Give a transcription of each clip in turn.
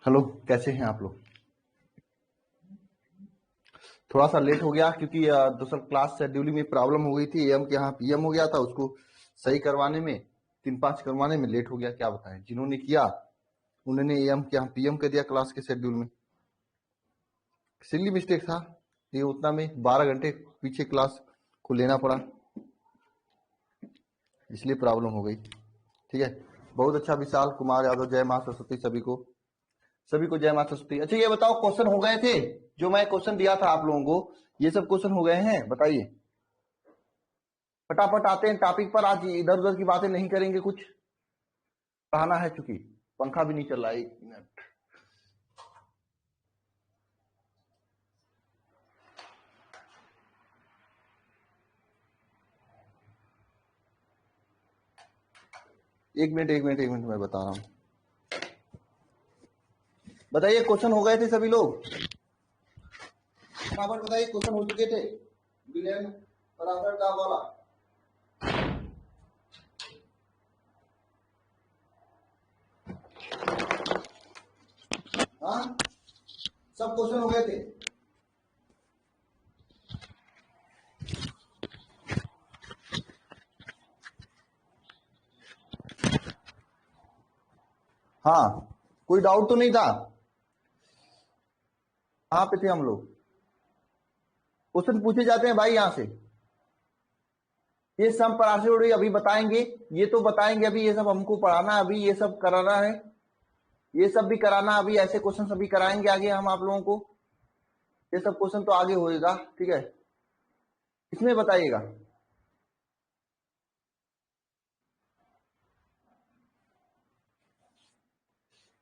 Hello, कैसे हैं आप लोग? थोड़ा सा लेट हो गया क्योंकि दरअसल क्लास शेड्यूलिंग में प्रॉब्लम हो गई थी। एम के यहाँ पीएम हो गया था, उसको सही करवाने में 3-5 करवाने में लेट हो गया। क्या बताएं, जिन्होंने किया उन्होंने एम के यहाँ पीएम कर दिया क्लास के शेड्यूल में। सिली मिस्टेक था ये, उतना में 12 घंटे पीछे क्लास को लेना पड़ा, इसलिए प्रॉब्लम हो गई। ठीक है, बहुत अच्छा। विशाल कुमार यादव, जय माँ सरस्वती सभी को जय माता सरस्वती। अच्छा ये बताओ, क्वेश्चन हो गए थे? जो मैं क्वेश्चन दिया था आप लोगों को, ये सब क्वेश्चन हो गए हैं? बताइए, फटाफट आते हैं टॉपिक पर। आज इधर उधर की बातें नहीं करेंगे, कुछ पढ़ाना है। चूंकि पंखा भी नहीं चल रहा है, 1 मिनट। एक मिनट मैं बता रहा हूँ। बताइए, क्वेश्चन हो गए थे सभी लोग? फटाफट बताइए, क्वेश्चन हो चुके थे? विलेन बराबर का वाला। हाँ, सब क्वेश्चन हो गए थे? हाँ, कोई डाउट तो नहीं था? कहाँ पे थे हम लोग? क्वेश्चन पूछे जाते हैं भाई यहाँ से। ये सम पराशर जोड़ी अभी बताएंगे, ये तो बताएंगे अभी। ये सब हमको पढ़ाना है अभी, ये सब कराना है, ये सब भी कराना अभी। ऐसे क्वेश्चन सभी कराएंगे आगे हम आप लोगों को। ये सब क्वेश्चन तो आगे होएगा, ठीक है? इसमें बताइएगा।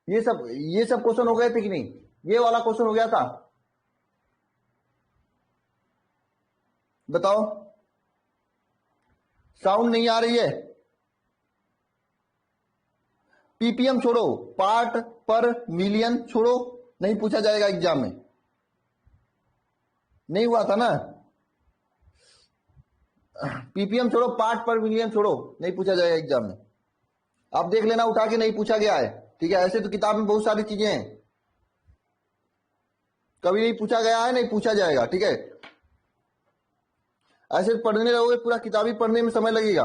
ये सब क्वेश्चन हो गए थे कि नहीं? ये वाला क्वेश्चन हो गया था? बताओ। साउंड नहीं आ रही है? पीपीएम छोड़ो, पार्ट पर मिलियन छोड़ो, नहीं पूछा जाएगा एग्जाम में। नहीं हुआ था ना? पीपीएम छोड़ो, पार्ट पर मिलियन छोड़ो, नहीं पूछा जाएगा एग्जाम में। आप देख लेना उठा के, नहीं पूछा गया है, ठीक है? ऐसे तो किताब में बहुत सारी चीजें हैं, कभी नहीं पूछा गया है, नहीं पूछा जाएगा, ठीक है? ऐसे पढ़ने रहोगे पूरा किताबी पढ़ने में समय लगेगा।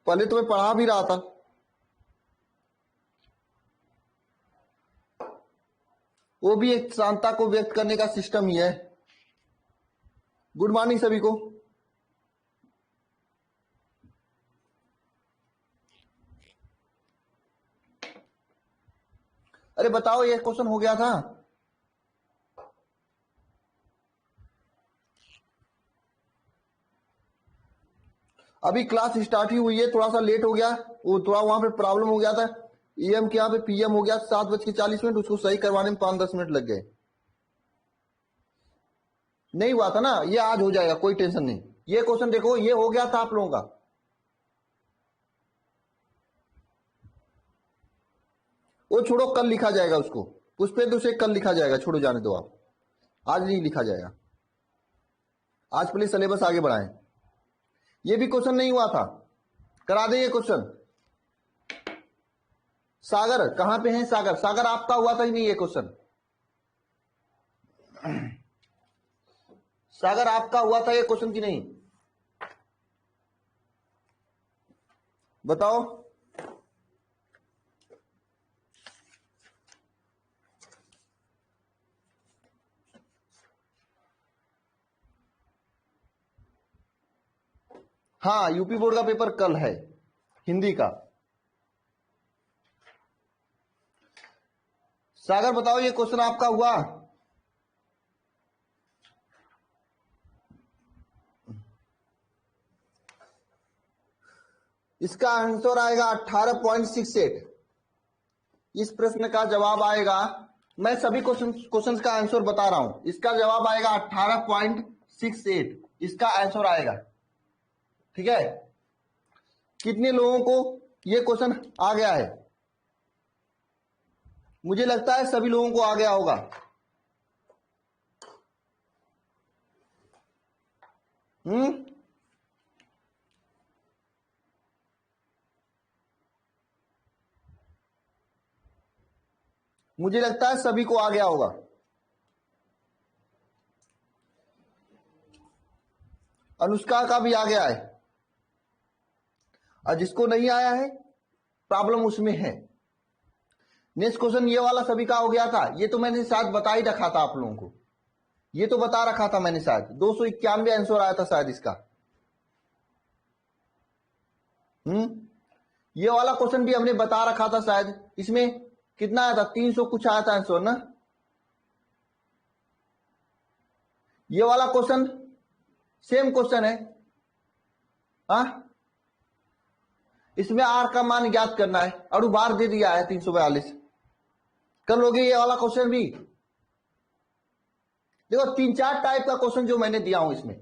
पहले तो मैं पढ़ा भी रहा था। वो भी एक शांता को व्यक्त करने का सिस्टम ही है। गुड मॉर्निंग सभी को। अरे बताओ, ये क्वेश्चन हो गया था? अभी क्लास स्टार्ट ही हुई है, थोड़ा सा लेट हो गया। वो थोड़ा वहां पे प्रॉब्लम हो गया था। एम के यहाँ पे पीएम हो गया 7:40, उसको सही करवाने में 5-10 मिनट लग गए। नहीं हुआ था ना? ये आज हो जाएगा, कोई टेंशन नहीं। ये क्वेश्चन देखो, ये हो गया था आप लोगों का। वो छोड़ो, कल लिखा जाएगा उसको। पुष्पेंद्र से कल लिखा जाएगा, छोड़ो, जाने दो आप। आज नहीं लिखा जाएगा। आज पहले सिलेबस आगे बढ़ाएं। ये भी क्वेश्चन नहीं हुआ था, करा दे ये क्वेश्चन। सागर कहां पे है? सागर, सागर आपका हुआ था ही नहीं ये क्वेश्चन? सागर आपका हुआ था ये क्वेश्चन की नहीं? बताओ। हाँ, यूपी बोर्ड का पेपर कल है, हिंदी का। सागर बताओ, ये क्वेश्चन आपका हुआ? इसका आंसर आएगा 18.68। इस प्रश्न का जवाब आएगा, मैं सभी क्वेश्चंस का आंसर बता रहा हूं, इसका जवाब आएगा 18.68। इसका आंसर आएगा, ठीक है? कितने लोगों को ये क्वेश्चन आ गया है? मुझे लगता है सभी लोगों को आ गया होगा। हम्म। मुझे लगता है सभी को आ गया होगा। अनुष्का का भी आ गया है, और जिसको नहीं आया है प्रॉब्लम उसमें है। नेक्स्ट क्वेश्चन ये वाला सभी का हो गया था। ये तो मैंने शायद बता ही रखा था आप लोगों को, ये तो बता रखा था मैंने शायद। 291 आंसर आया था शायद इसका। ये वाला क्वेश्चन भी हमने बता रखा था शायद। इसमें कितना आया था? 300 कुछ आया था आंसर ना। ये वाला क्वेश्चन सेम क्वेश्चन है। इसमें आर का मान ज्ञात करना है और बार दे दिया है 342। कर लोगे ये वाला क्वेश्चन भी? देखो 3-4 टाइप का क्वेश्चन जो मैंने दिया हूं इसमें,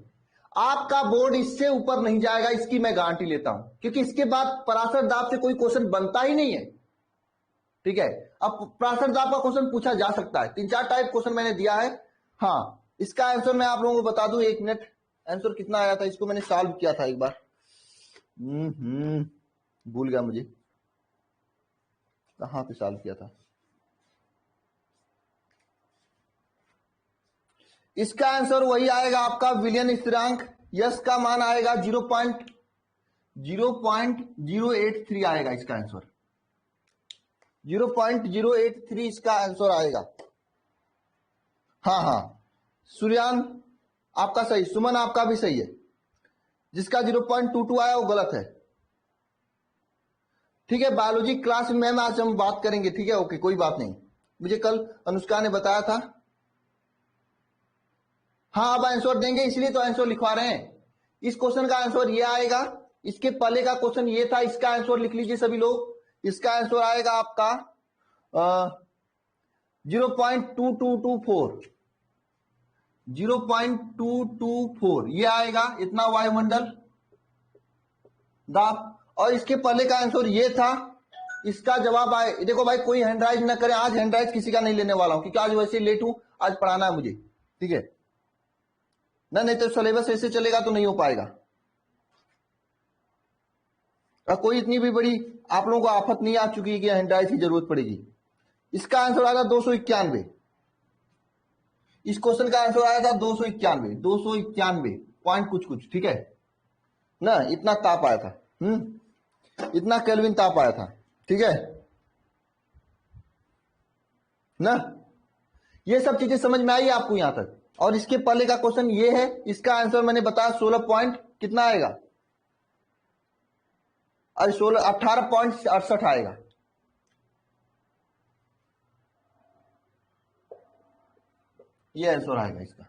आपका बोर्ड इससे ऊपर नहीं जाएगा, इसकी मैं गारंटी लेता हूं, क्योंकि इसके बाद पराशर दाब से कोई क्वेश्चन बनता ही नहीं है। ठीक है, अब पराशर दाब का क्वेश्चन पूछा जा सकता है। 3-4 टाइप क्वेश्चन मैंने दिया है। हाँ, इसका आंसर मैं आप लोगों को बता दूं, 1 मिनट। आंसर कितना आया था? इसको मैंने सॉल्व किया था एक बार, भूल गया मुझे कहां पे सॉल्व किया था। इसका आंसर वही आएगा आपका विलियन स्थिरांक। यस का मान आएगा 0.083 आएगा इसका आंसर। 0.083 इसका आंसर आएगा। हाँ, सूर्यान आपका सही, सुमन आपका भी सही है। जिसका 0.22 आया वो गलत है। ठीक है, बायोलॉजी क्लास में मैम आज हम बात करेंगे। ठीक है, ओके, कोई बात नहीं। मुझे कल अनुष्का ने बताया था। हाँ, अब आंसर देंगे, इसलिए तो आंसर लिखवा रहे हैं। इस क्वेश्चन का आंसर ये आएगा। इसके पहले का क्वेश्चन ये था, इसका आंसर लिख लीजिए सभी लोग। इसका आंसर आएगा आपका 0.2224। 0.224 ये आएगा, इतना वायुमंडल दाब। और इसके पहले का आंसर ये था। इसका जवाब आए, देखो भाई कोई हैंडराइज ना करे, आज हैंडराइज किसी का नहीं लेने वाला हूं, क्योंकि आज वैसे लेट हूं, आज पढ़ाना है मुझे। ठीक है ना, नहीं तो सिलेबस ऐसे चलेगा तो नहीं हो पाएगा। और कोई इतनी भी बड़ी आप लोगों को आफत नहीं आ चुकी है कि हैंडराइज की जरूरत पड़ेगी। इसका आंसर आएगा 291। इस क्वेश्चन का आंसर आया था 291 पॉइंट कुछ। ठीक है ना, इतना ताप आया था। इतना केल्विन ताप आया था। ठीक है ना, ये सब चीजें समझ में आई आपको यहां तक। और इसके पहले का क्वेश्चन ये है, इसका आंसर मैंने बताया 16 पॉइंट कितना आएगा, और 18.68 आएगा। ये आंसर आएगा इसका।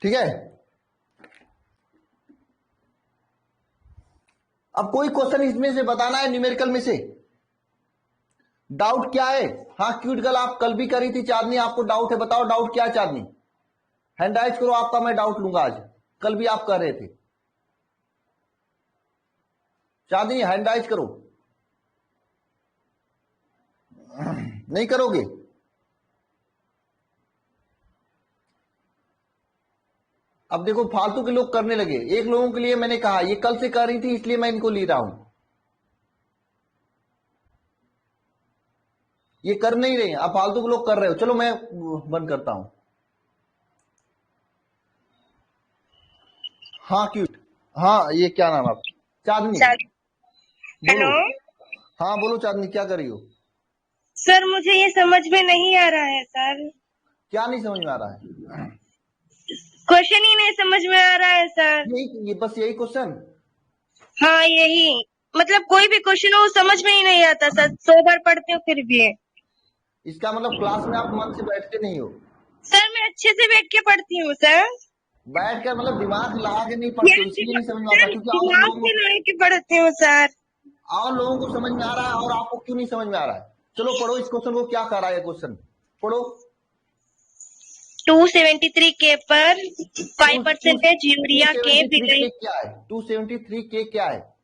ठीक है, अब कोई क्वेश्चन इसमें से बताना है, न्यूमेरिकल में से। डाउट क्या है? हाँ क्यूट गर्ल, आप कल भी करी थी। चांदनी आपको डाउट है, बताओ डाउट क्या है चांदनी? हैंड राइज करो, आपका मैं डाउट लूंगा आज। कल भी आप कर रहे थे। चांदनी हैंड राइज करो। नहीं करोगे? अब देखो फालतू के लोग करने लगे। एक लोगों के लिए मैंने कहा, ये कल से कर रही थी इसलिए मैं इनको ले रहा हूं। ये कर नहीं रहे, अब फालतू के लोग कर रहे हो। चलो मैं बंद करता हूं। हाँ क्यूट, हाँ ये क्या नाम आप? चांदनी। हेलो। हाँ बोलो चांदनी, क्या कर रही हो? सर मुझे ये समझ में नहीं आ रहा है सर। क्या नहीं समझ में आ रहा है? क्वेश्चन ही नहीं समझ में आ रहा है सर। ये बस यही क्वेश्चन? हाँ यही, मतलब कोई भी क्वेश्चन हो समझ में ही नहीं आता सर। 100 बार पढ़ते हो फिर भी। इसका मतलब क्लास में आप मन से बैठते नहीं हो? सर मैं अच्छे से बैठ के पढ़ती हूँ सर। बैठ कर मतलब दिमाग लगा के नहीं पढ़ते हो, इसलिए नहीं समझ में आता। क्योंकि और दिमाग लोगों से लगा के पढ़ती हूँ सर। और लोगों को समझ में आ रहा है और आपको क्यों नहीं समझ में आ रहा है? चलो पढ़ो इस क्वेश्चन को, क्या कर रहा है क्वेश्चन, पढ़ो। 273 के पर 5% यूरिया के बिगड़ी। क्या है 273 के? क्या है?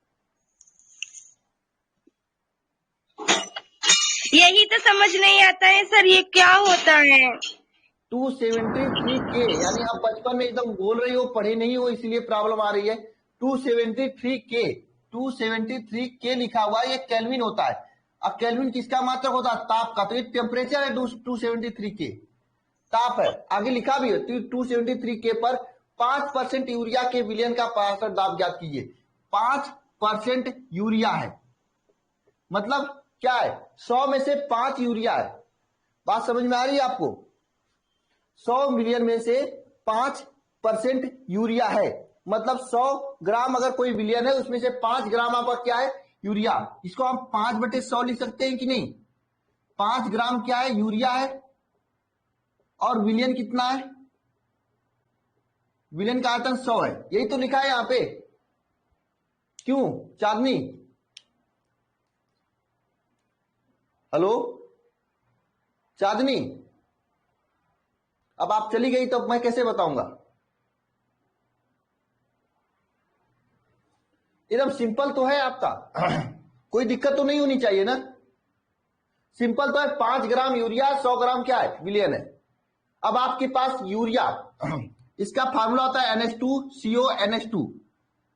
यही तो समझ नहीं आता है सर, ये क्या होता है? 273 के यानी आप बचपन में एकदम बोल रही हो, पढ़े नहीं हो, इसलिए प्रॉब्लम आ रही है। 273 के 273 के लिखा हुआ है, ये केल्विन होता है। अब केल्विन किसका मात्रक होता है? ताप का। तो ये टेम्परेचर है 273 के, ताप है। आगे लिखा भी है 273 के पर 5% यूरिया के विलयन का पराशर दाब ज्ञात कीजिए। 5% यूरिया है, मतलब क्या है? 100 में से 5 यूरिया है। बात समझ में आ रही है आपको? 100 मिलियन में से 5% यूरिया है, मतलब 100 ग्राम अगर कोई विलियन है उसमें से 5 ग्राम आपका क्या है? यूरिया। इसको हम 5/100 लिख सकते हैं कि नहीं? 5 ग्राम क्या है? यूरिया है। और विलियन कितना है? विलियन का आयतन 100 है, यही तो लिखा है यहां पे। क्यों चांदनी? हेलो चांदनी, अब आप चली गई तो मैं कैसे बताऊंगा? एकदम सिंपल तो है आपका कोई दिक्कत तो नहीं होनी चाहिए ना? सिंपल तो है। 5 ग्राम यूरिया, 100 ग्राम क्या है? विलियन है। अब आपके पास यूरिया, इसका फार्मूला होता है NH2CO NH2,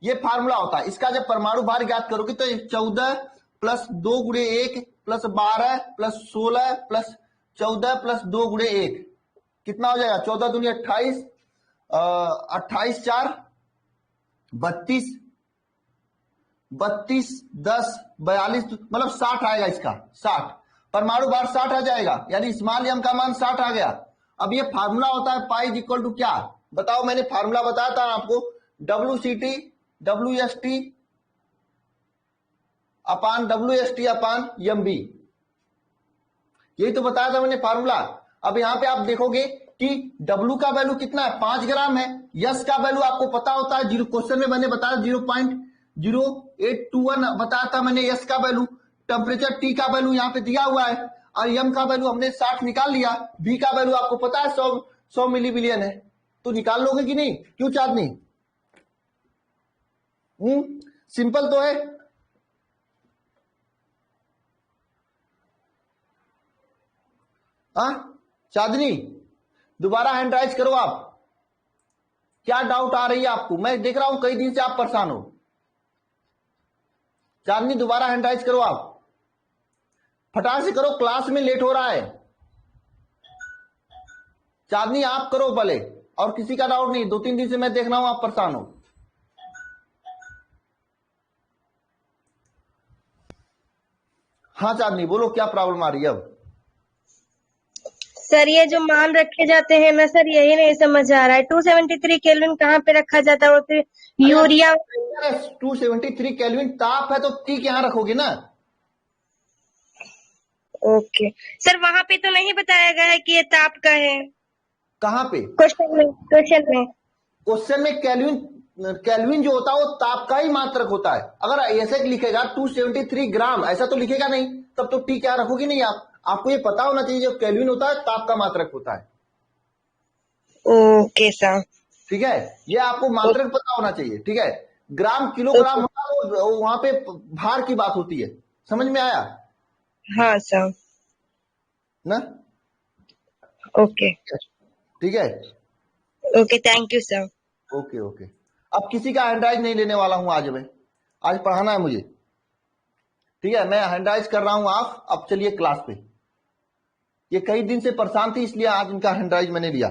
ये फार्मूला होता है। इसका जब परमाणु भार ज्ञात करोगे तो 14 प्लस 2 गुणे 1 प्लस 12 प्लस 16 प्लस 14 प्लस 2 गुणे 1 कितना हो जाएगा? 14 दूनी 28, 28 4 32, 32 10 42, मतलब 60 आएगा इसका। 60 परमाणु भार 60 आ जाएगा, यानी स्मॉल m का मान 60 आ गया। अब ये फार्मूला होता है पाई इक्वल टू क्या? बताओ, मैंने फार्मूला बताया था आपको, WCT WST अपान WST अपान MB, यही तो बताया था मैंने फार्मूला। अब यहां पे आप देखोगे कि W का वैल्यू कितना है? 5 ग्राम है। यस का वैल्यू आपको पता होता है, क्वेश्चन में मैंने बताया 0.0821 बताया था मैंने यस का वैल्यू। टेम्परेचर T का वैल्यू यहाँ पे दिया हुआ है और M का वैल्यू हमने 60 निकाल लिया। V का वैल्यू आपको पता है 100 मिली बिलियन है, तो निकाल लोगे कि नहीं? क्यों चांदनी? सिंपल तो है। चांदनी दोबारा हैंड राइज करो आप। क्या डाउट आ रही है आपको? मैं देख रहा हूं कई दिन से आप परेशान हो। चांदनी दोबारा हैंड राइज करो आप, फटाक से करो, क्लास में लेट हो रहा है। चांदनी आप करो भले, और किसी का डाउट नहीं। 2-3 दिन से मैं देख रहा हूं आप परेशान हो। हाँ चांदनी बोलो, क्या प्रॉब्लम आ रही है अब? सर ये जो मान रखे जाते हैं ना सर, यही नहीं समझ आ रहा है। 273 केल्विन कहाँ पे रखा जाता है? और फिर यूरिया 273 केल्विन ताप है, तो T यहाँ रखोगे ना? ओके सर, वहां पे तो नहीं बताया गया है कि ये ताप का है। कहाँ पे? क्वेश्चन में क्वेश्चन में केल्विन जो होता है वो ताप का ही मात्रक होता है। अगर ऐसे लिखेगा 273 ग्राम, ऐसा तो लिखेगा नहीं, तब तो T क्या रखोगे नहीं आप। आपको ये पता होना चाहिए जो केल्विन होता है ताप का मात्रक होता है। ओके सर, ठीक है, ये आपको मात्रक पता होना चाहिए। ठीक है, ग्राम किलोग्राम होगा वो वहां पे भार की बात होती है। समझ में आया हाँ सर, ना? ओके ठीक है, okay, thank you sir. Okay okay. अब किसी का हैंडराइज नहीं लेने वाला हूं आज मैं, आज पढ़ाना है मुझे। ठीक है, मैं हैंडराइज कर रहा हूं आप। अब चलिए क्लास पे। ये कई दिन से परेशान थी, इसलिए आज इनका हैंडराइज मैंने लिया।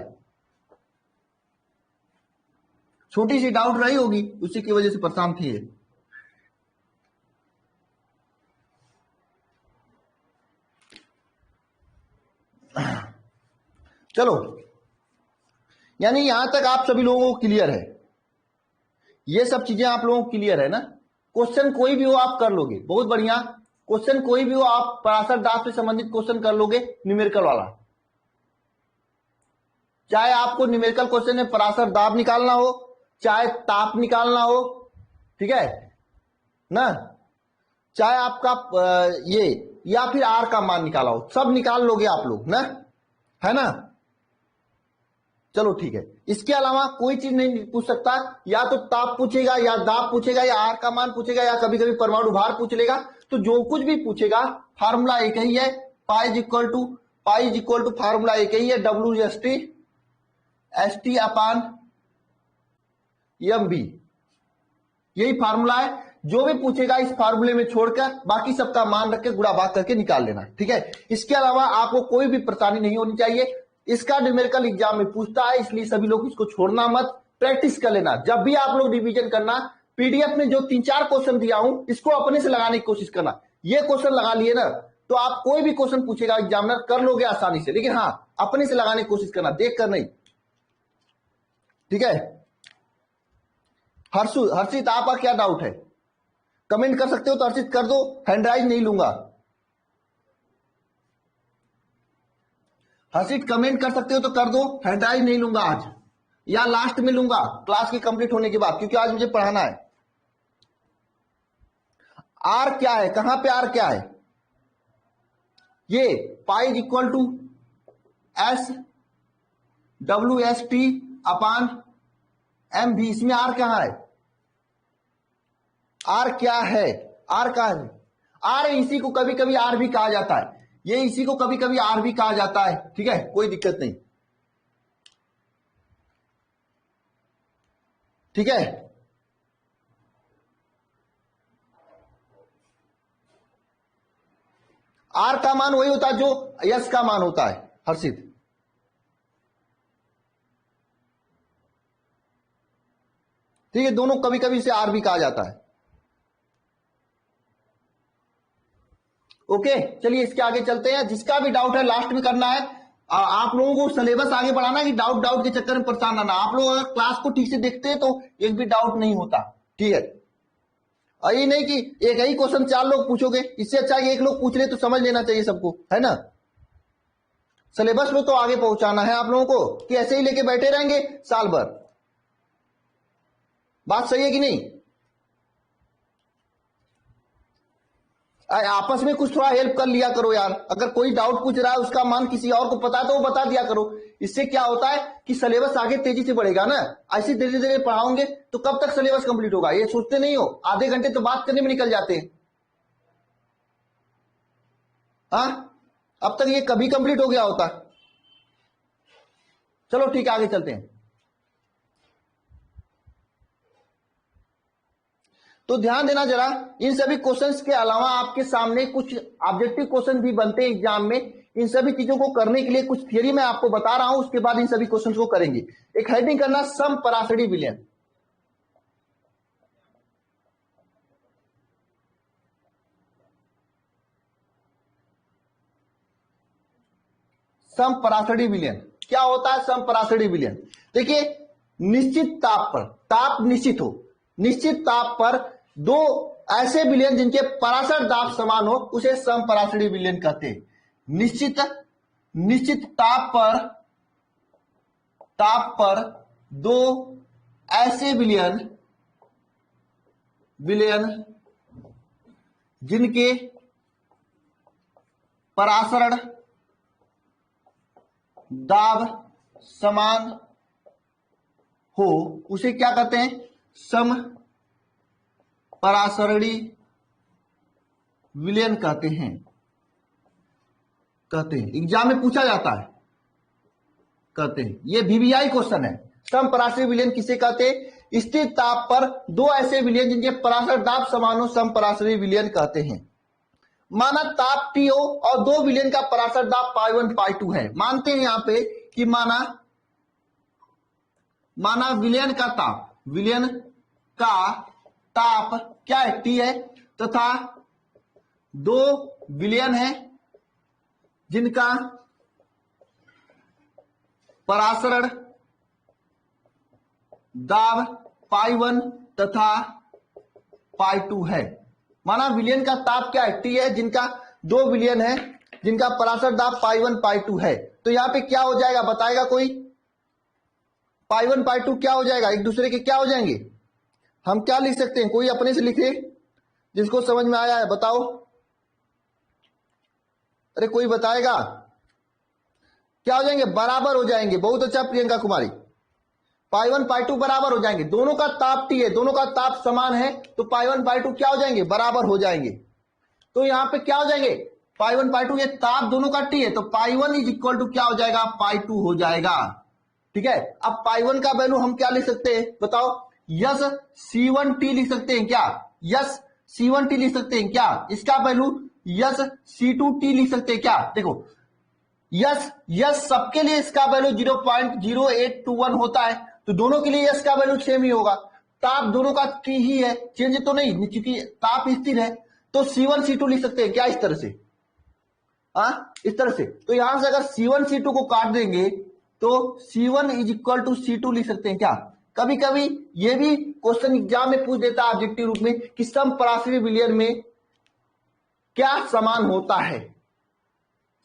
छोटी सी डाउट रही होगी, उसी की वजह से परेशान थी ये। चलो, यानी यहां तक आप सभी लोगों को क्लियर है? ये सब चीजें आप लोगों को क्लियर है ना? क्वेश्चन कोई भी हो आप कर लोगे, बहुत बढ़िया। क्वेश्चन कोई भी हो आप पराशर दाब से संबंधित क्वेश्चन कर लोगे, न्यूमेरिकल वाला। चाहे आपको न्यूमेरिकल क्वेश्चन में पराशर दाब निकालना हो, चाहे ताप निकालना हो, ठीक है ना, चाहे आपका ये या फिर आर का मान निकाला हो, सब निकाल लोगे आप लोग ना, है ना? चलो ठीक है, इसके अलावा कोई चीज नहीं पूछ सकता। या तो ताप पूछेगा, या दाब पूछेगा, या आर का मान पूछेगा, या कभी कभी परमाणु भार पूछ लेगा। तो जो कुछ भी पूछेगा फार्मूला एक ही है, पाई इक्वल टू फार्मूला एक ही है, WST अपान MB, यही फार्मूला है। जो भी पूछेगा इस फार्मूले में छोड़कर बाकी सबका मान रख के गुणा भाग करके निकाल लेना, ठीक है। इसके अलावा आपको कोई भी परेशानी नहीं होनी चाहिए। इसका न्यूमेरिकल एग्जाम में पूछता है, इसलिए सभी लोग इसको छोड़ना मत, प्रैक्टिस कर लेना। जब भी आप लोग रिवीजन करना, पीडीएफ में जो 3-4 क्वेश्चन दिया हूं इसको अपने से लगाने की कोशिश करना। ये क्वेश्चन लगा लिए ना तो आप कोई भी क्वेश्चन पूछेगा एग्जामिनर कर लोगे आसानी से, लेकिन हाँ अपने से लगाने की कोशिश करना, देख कर नहीं, ठीक है। हर्षित आपका क्या डाउट है? कमेंट कर सकते हो तो हर्षित कर दो, हैंडराइज नहीं लूंगा। हर्षित कमेंट कर सकते हो तो कर दो, हैंडराइज नहीं लूंगा आज, या लास्ट में लूंगा क्लास की कंप्लीट होने के बाद, क्योंकि आज मुझे पढ़ाना है। आर क्या है, कहां पे आर क्या है? ये pi is equal to S W S T upon M भी, इसमें आर कहां है? आर क्या है? आर कहां है? आर इसी को कभी कभी आर भी कहा जाता है, ये इसी को कभी कभी आर भी कहा जाता है, ठीक है, कोई दिक्कत नहीं, ठीक है। आर का मान वही होता है जो यस का मान होता है हर्षित, ठीक है। दोनों कभी कभी इसे आर भी कहा जाता है। ओके, चलिए इसके आगे चलते हैं। जिसका भी डाउट है लास्ट में करना है। आप लोगों को सिलेबस आगे बढ़ाना है कि डाउट के चक्कर में परेशान ना। आप लोग अगर क्लास को ठीक से देखते हैं तो एक भी डाउट नहीं होता, ठीक है। और ये नहीं कि एक ही क्वेश्चन 4 लोग पूछोगे, इससे अच्छा कि एक लोग पूछ ले तो समझ लेना चाहिए सबको, है ना। सिलेबस में तो आगे पहुंचाना है आप लोगों को, कि ऐसे ही लेके बैठे रहेंगे साल भर। बात सही है कि नहीं? आपस में कुछ थोड़ा हेल्प कर लिया करो यार। अगर कोई डाउट पूछ रहा है उसका मान किसी और को पता है तो वो बता दिया करो। इससे क्या होता है कि सिलेबस आगे तेजी से बढ़ेगा ना। ऐसे धीरे धीरे पढ़ाओगे तो कब तक सिलेबस कंप्लीट होगा ये सोचते नहीं हो, आधे घंटे तो बात करने में निकल जाते हैं। हाँ, अब तक ये कभी कंप्लीट हो गया होता। चलो ठीक है, आगे चलते हैं। तो ध्यान देना जरा, इन सभी क्वेश्चंस के अलावा आपके सामने कुछ ऑब्जेक्टिव क्वेश्चन भी बनते हैं एग्जाम में। इन सभी चीजों को करने के लिए कुछ थियरी मैं आपको बता रहा हूं, उसके बाद इन सभी क्वेश्चंस को करेंगे। एक हेडिंग करना सम परासड़ी विलयन। सम परासड़ी विलयन क्या होता है? सम परासड़ी विलयन देखिए, निश्चित ताप पर, ताप निश्चित हो, निश्चित ताप पर दो ऐसे विलयन जिनके परासर दाब समान हो उसे सम परासड़ी विलयन कहते हैं। निश्चित ताप पर दो ऐसे विलयन जिनके परासरण दाब समान हो उसे क्या कहते हैं? सम परासरणी विलयन कहते हैं। एग्जाम में पूछा जाता है, कहते हैं। ये VVI क्वेश्चन है। सम परासरणी विलयन किसे कहते हैं? स्थिर ताप पर दो ऐसे विलयन जिनके परासर दाब समान हो सम परासरणी विलयन कहते हैं। माना ताप T हो और दो विलयन का परासर दाब π1 π2 है। मानते हैं यहां पे कि माना विलयन का ताप क्या है? T है, तथा दो विलयन है जिनका परासरण दाब π1 तथा π2 है। माना विलयन का ताप क्या है? T है, जिनका दो विलयन है जिनका परासर दाब π1 π2 है। तो यहां पे क्या हो जाएगा बताएगा कोई? π1 π2 क्या हो जाएगा? एक दूसरे के क्या हो जाएंगे? हम क्या लिख सकते हैं? कोई अपने से लिखे जिसको समझ में आया है, बताओ। अरे कोई बताएगा? क्या हो जाएंगे? बराबर हो जाएंगे। बहुत अच्छा प्रियंका कुमारी। π1 π2 बराबर हो जाएंगे। दोनों का ताप T है, दोनों का ताप समान है, तो π1 π2 क्या हो जाएंगे? बराबर हो जाएंगे। तो यहां पे क्या हो जाएंगे? π1 π2, ये ताप दोनों का T है, तो π1 इज इक्वल टू क्या हो जाएगा? π2 हो जाएगा। ठीक है। अब π1 का वैल्यू हम क्या लिख सकते हैं बताओ? यस C1T लिख सकते हैं क्या? यस C1T लिख सकते हैं क्या? इसका वैल्यू यस C2T लिख सकते हैं क्या? देखो यस यस सबके लिए इसका वैल्यू 0.0821 होता है, तो दोनों के लिए यस का वैल्यू सेम ही होगा। ताप दोनों का T ही है, चेंज तो नहीं, क्योंकि ताप स्थिर है। तो C1 C2 लिख सकते हैं क्या इस तरह से? इस तरह से। तो यहां से अगर C1 C2 को काट देंगे तो C1 is equal to C2 लिख सकते हैं क्या? कभी कभी ये भी क्वेश्चन एग्जाम में पूछ देता है ऑब्जेक्टिव रूप में कि समपराश्रयी विलयन में क्या समान होता है,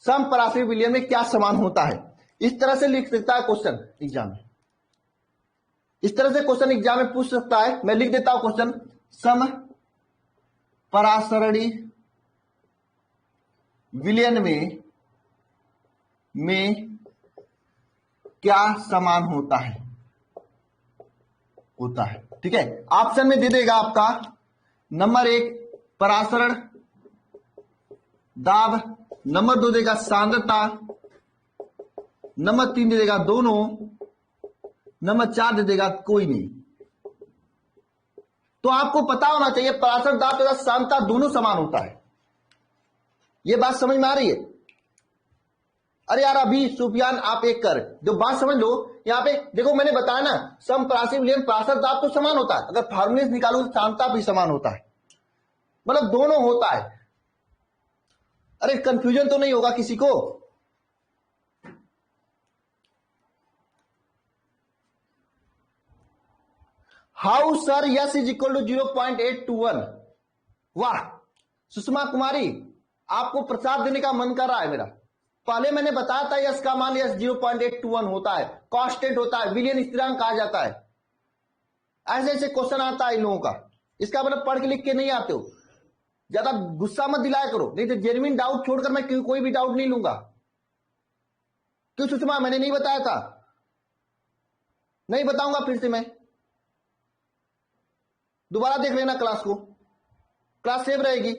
समपराश्रयी विलयन में क्या समान होता है, इस तरह से लिख सकता है क्वेश्चन एग्जाम में। इस तरह से क्वेश्चन एग्जाम में पूछ सकता है। मैं लिख देता हूं क्वेश्चन, समपराश्रयी विलयन में क्या समान होता है, ठीक है। ऑप्शन में दे देगा आपका नंबर 1 परासरण दाब, नंबर 2 देगा सांद्रता, नंबर 3 दे देगा दोनों, नंबर 4 दे देगा कोई नहीं। तो आपको पता होना चाहिए परासरण दाब तथा सांद्रता दोनों समान होता है। ये बात समझ में आ रही है? अरे यार अभी सुफियान आप एक कर जो बात समझ लो। यहां पे देखो मैंने बताया ना, समपराश्रयी विलयन परासरण दाब तो समान होता है, अगर फार्मूले निकालो तो सांद्रता भी समान होता है, मतलब दोनों होता है। अरे कंफ्यूजन तो नहीं होगा किसी को? How sir yes is equal to 0.821। वाह सुषमा कुमारी, आपको प्रसाद देने का मन कर रहा है मेरा। पहले मैंने बताया था यस का मान यस 0.821 होता है, कांस्टेंट होता है, विलियन स्थिरांक कहा जाता है। ऐसे ऐसे क्वेश्चन आता है इन लोगों का, इसका मतलब पढ़ के लिख के नहीं आते हो। ज्यादा गुस्सा मत दिलाया करो, नहीं तो जेन्युइन डाउट छोड़कर मैं कोई भी डाउट नहीं लूंगा। क्यों सुषमा, मैंने नहीं बताया था? नहीं बताऊंगा फिर से मैं, दोबारा देख लेना क्लास को, क्लास सेव रहेगी।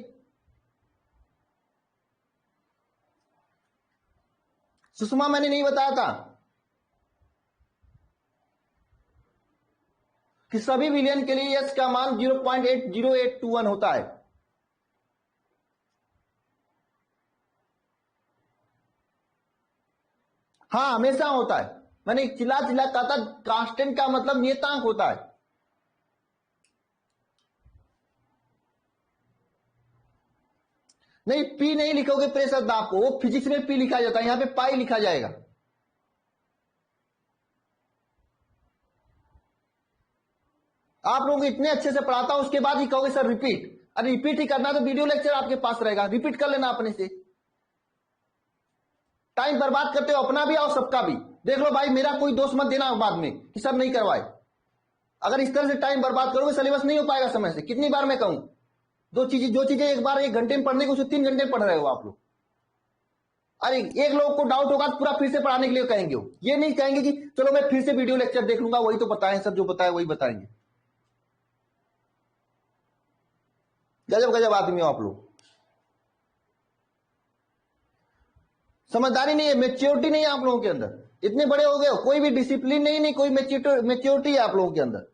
सुषमा मैंने नहीं बताया था कि सभी विलियन के लिए यस का मान 0.80821 होता है। हाँ हमेशा होता है, मैंने चिल्ला चिल्ला कहा था कांस्टेंट का मतलब नियतांक होता है। नहीं पी नहीं लिखोगे प्रेशर दाब को, वो फिजिक्स में पी लिखा जाता है, यहां पे पाई लिखा जाएगा। आप लोगों को इतने अच्छे से पढ़ाता हूं उसके बाद ही कहोगे सर रिपीट। अरे रिपीट ही करना तो वीडियो लेक्चर आपके पास रहेगा, रिपीट कर लेना अपने से। टाइम बर्बाद करते हो अपना भी और सबका भी। देख लो भाई मेरा कोई दोष मत देना बाद में कि सर नहीं करवाए। अगर इस तरह से टाइम बर्बाद करोगे सिलेबस नहीं हो पाएगा समय से। कितनी बार मैं कहूं, जो चीजें एक बार 1 घंटे में पढ़ने को उसे 3 घंटे में पढ़ रहे हो आप लोग। अरे एक लोग को डाउट होगा तो पूरा फिर से पढ़ाने के लिए कहेंगे, वो ये नहीं कहेंगे कि चलो मैं फिर से वीडियो लेक्चर देख लूंगा, वही तो बताएं सर, जो बताए वही बताएंगे। गजब गजब आदमी हो आप लोग, समझदारी नहीं है, मेच्योरिटी नहीं है आप लोगों के अंदर। इतने बड़े हो गए हो, कोई भी डिसिप्लिन नहीं, कोई मेच्योरिटी है आप लोगों के अंदर।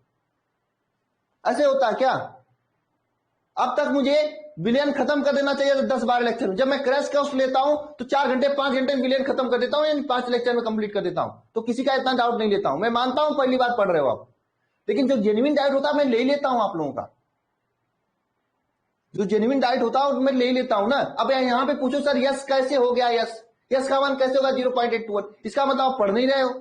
ऐसे होता है क्या? अब तक मुझे विलियन खत्म कर देना चाहिए 10-12 लेक्चर में। जब मैं क्रैश कोर्स लेता हूं तो 4 घंटे 5 घंटे में विलियन खत्म कर देता हूं, यानी 5 लेक्चर में कंप्लीट कर देता हूं। तो किसी का इतना डाउट नहीं लेता हूं। मैं मानता हूं पहली बार पढ़ रहे हो आप, लेकिन जो जेन्युइन डाउट होता है मैं ले लेता हूं आप लोगों का। जो जेन्युइन डाउट होता है मैं ले लेता हूं ना। अब यहां पे पूछो सर यस कैसे हो गया, यस का मान कैसे होगा 0.821, इसका मतलब आप पढ़ नहीं रहे हो।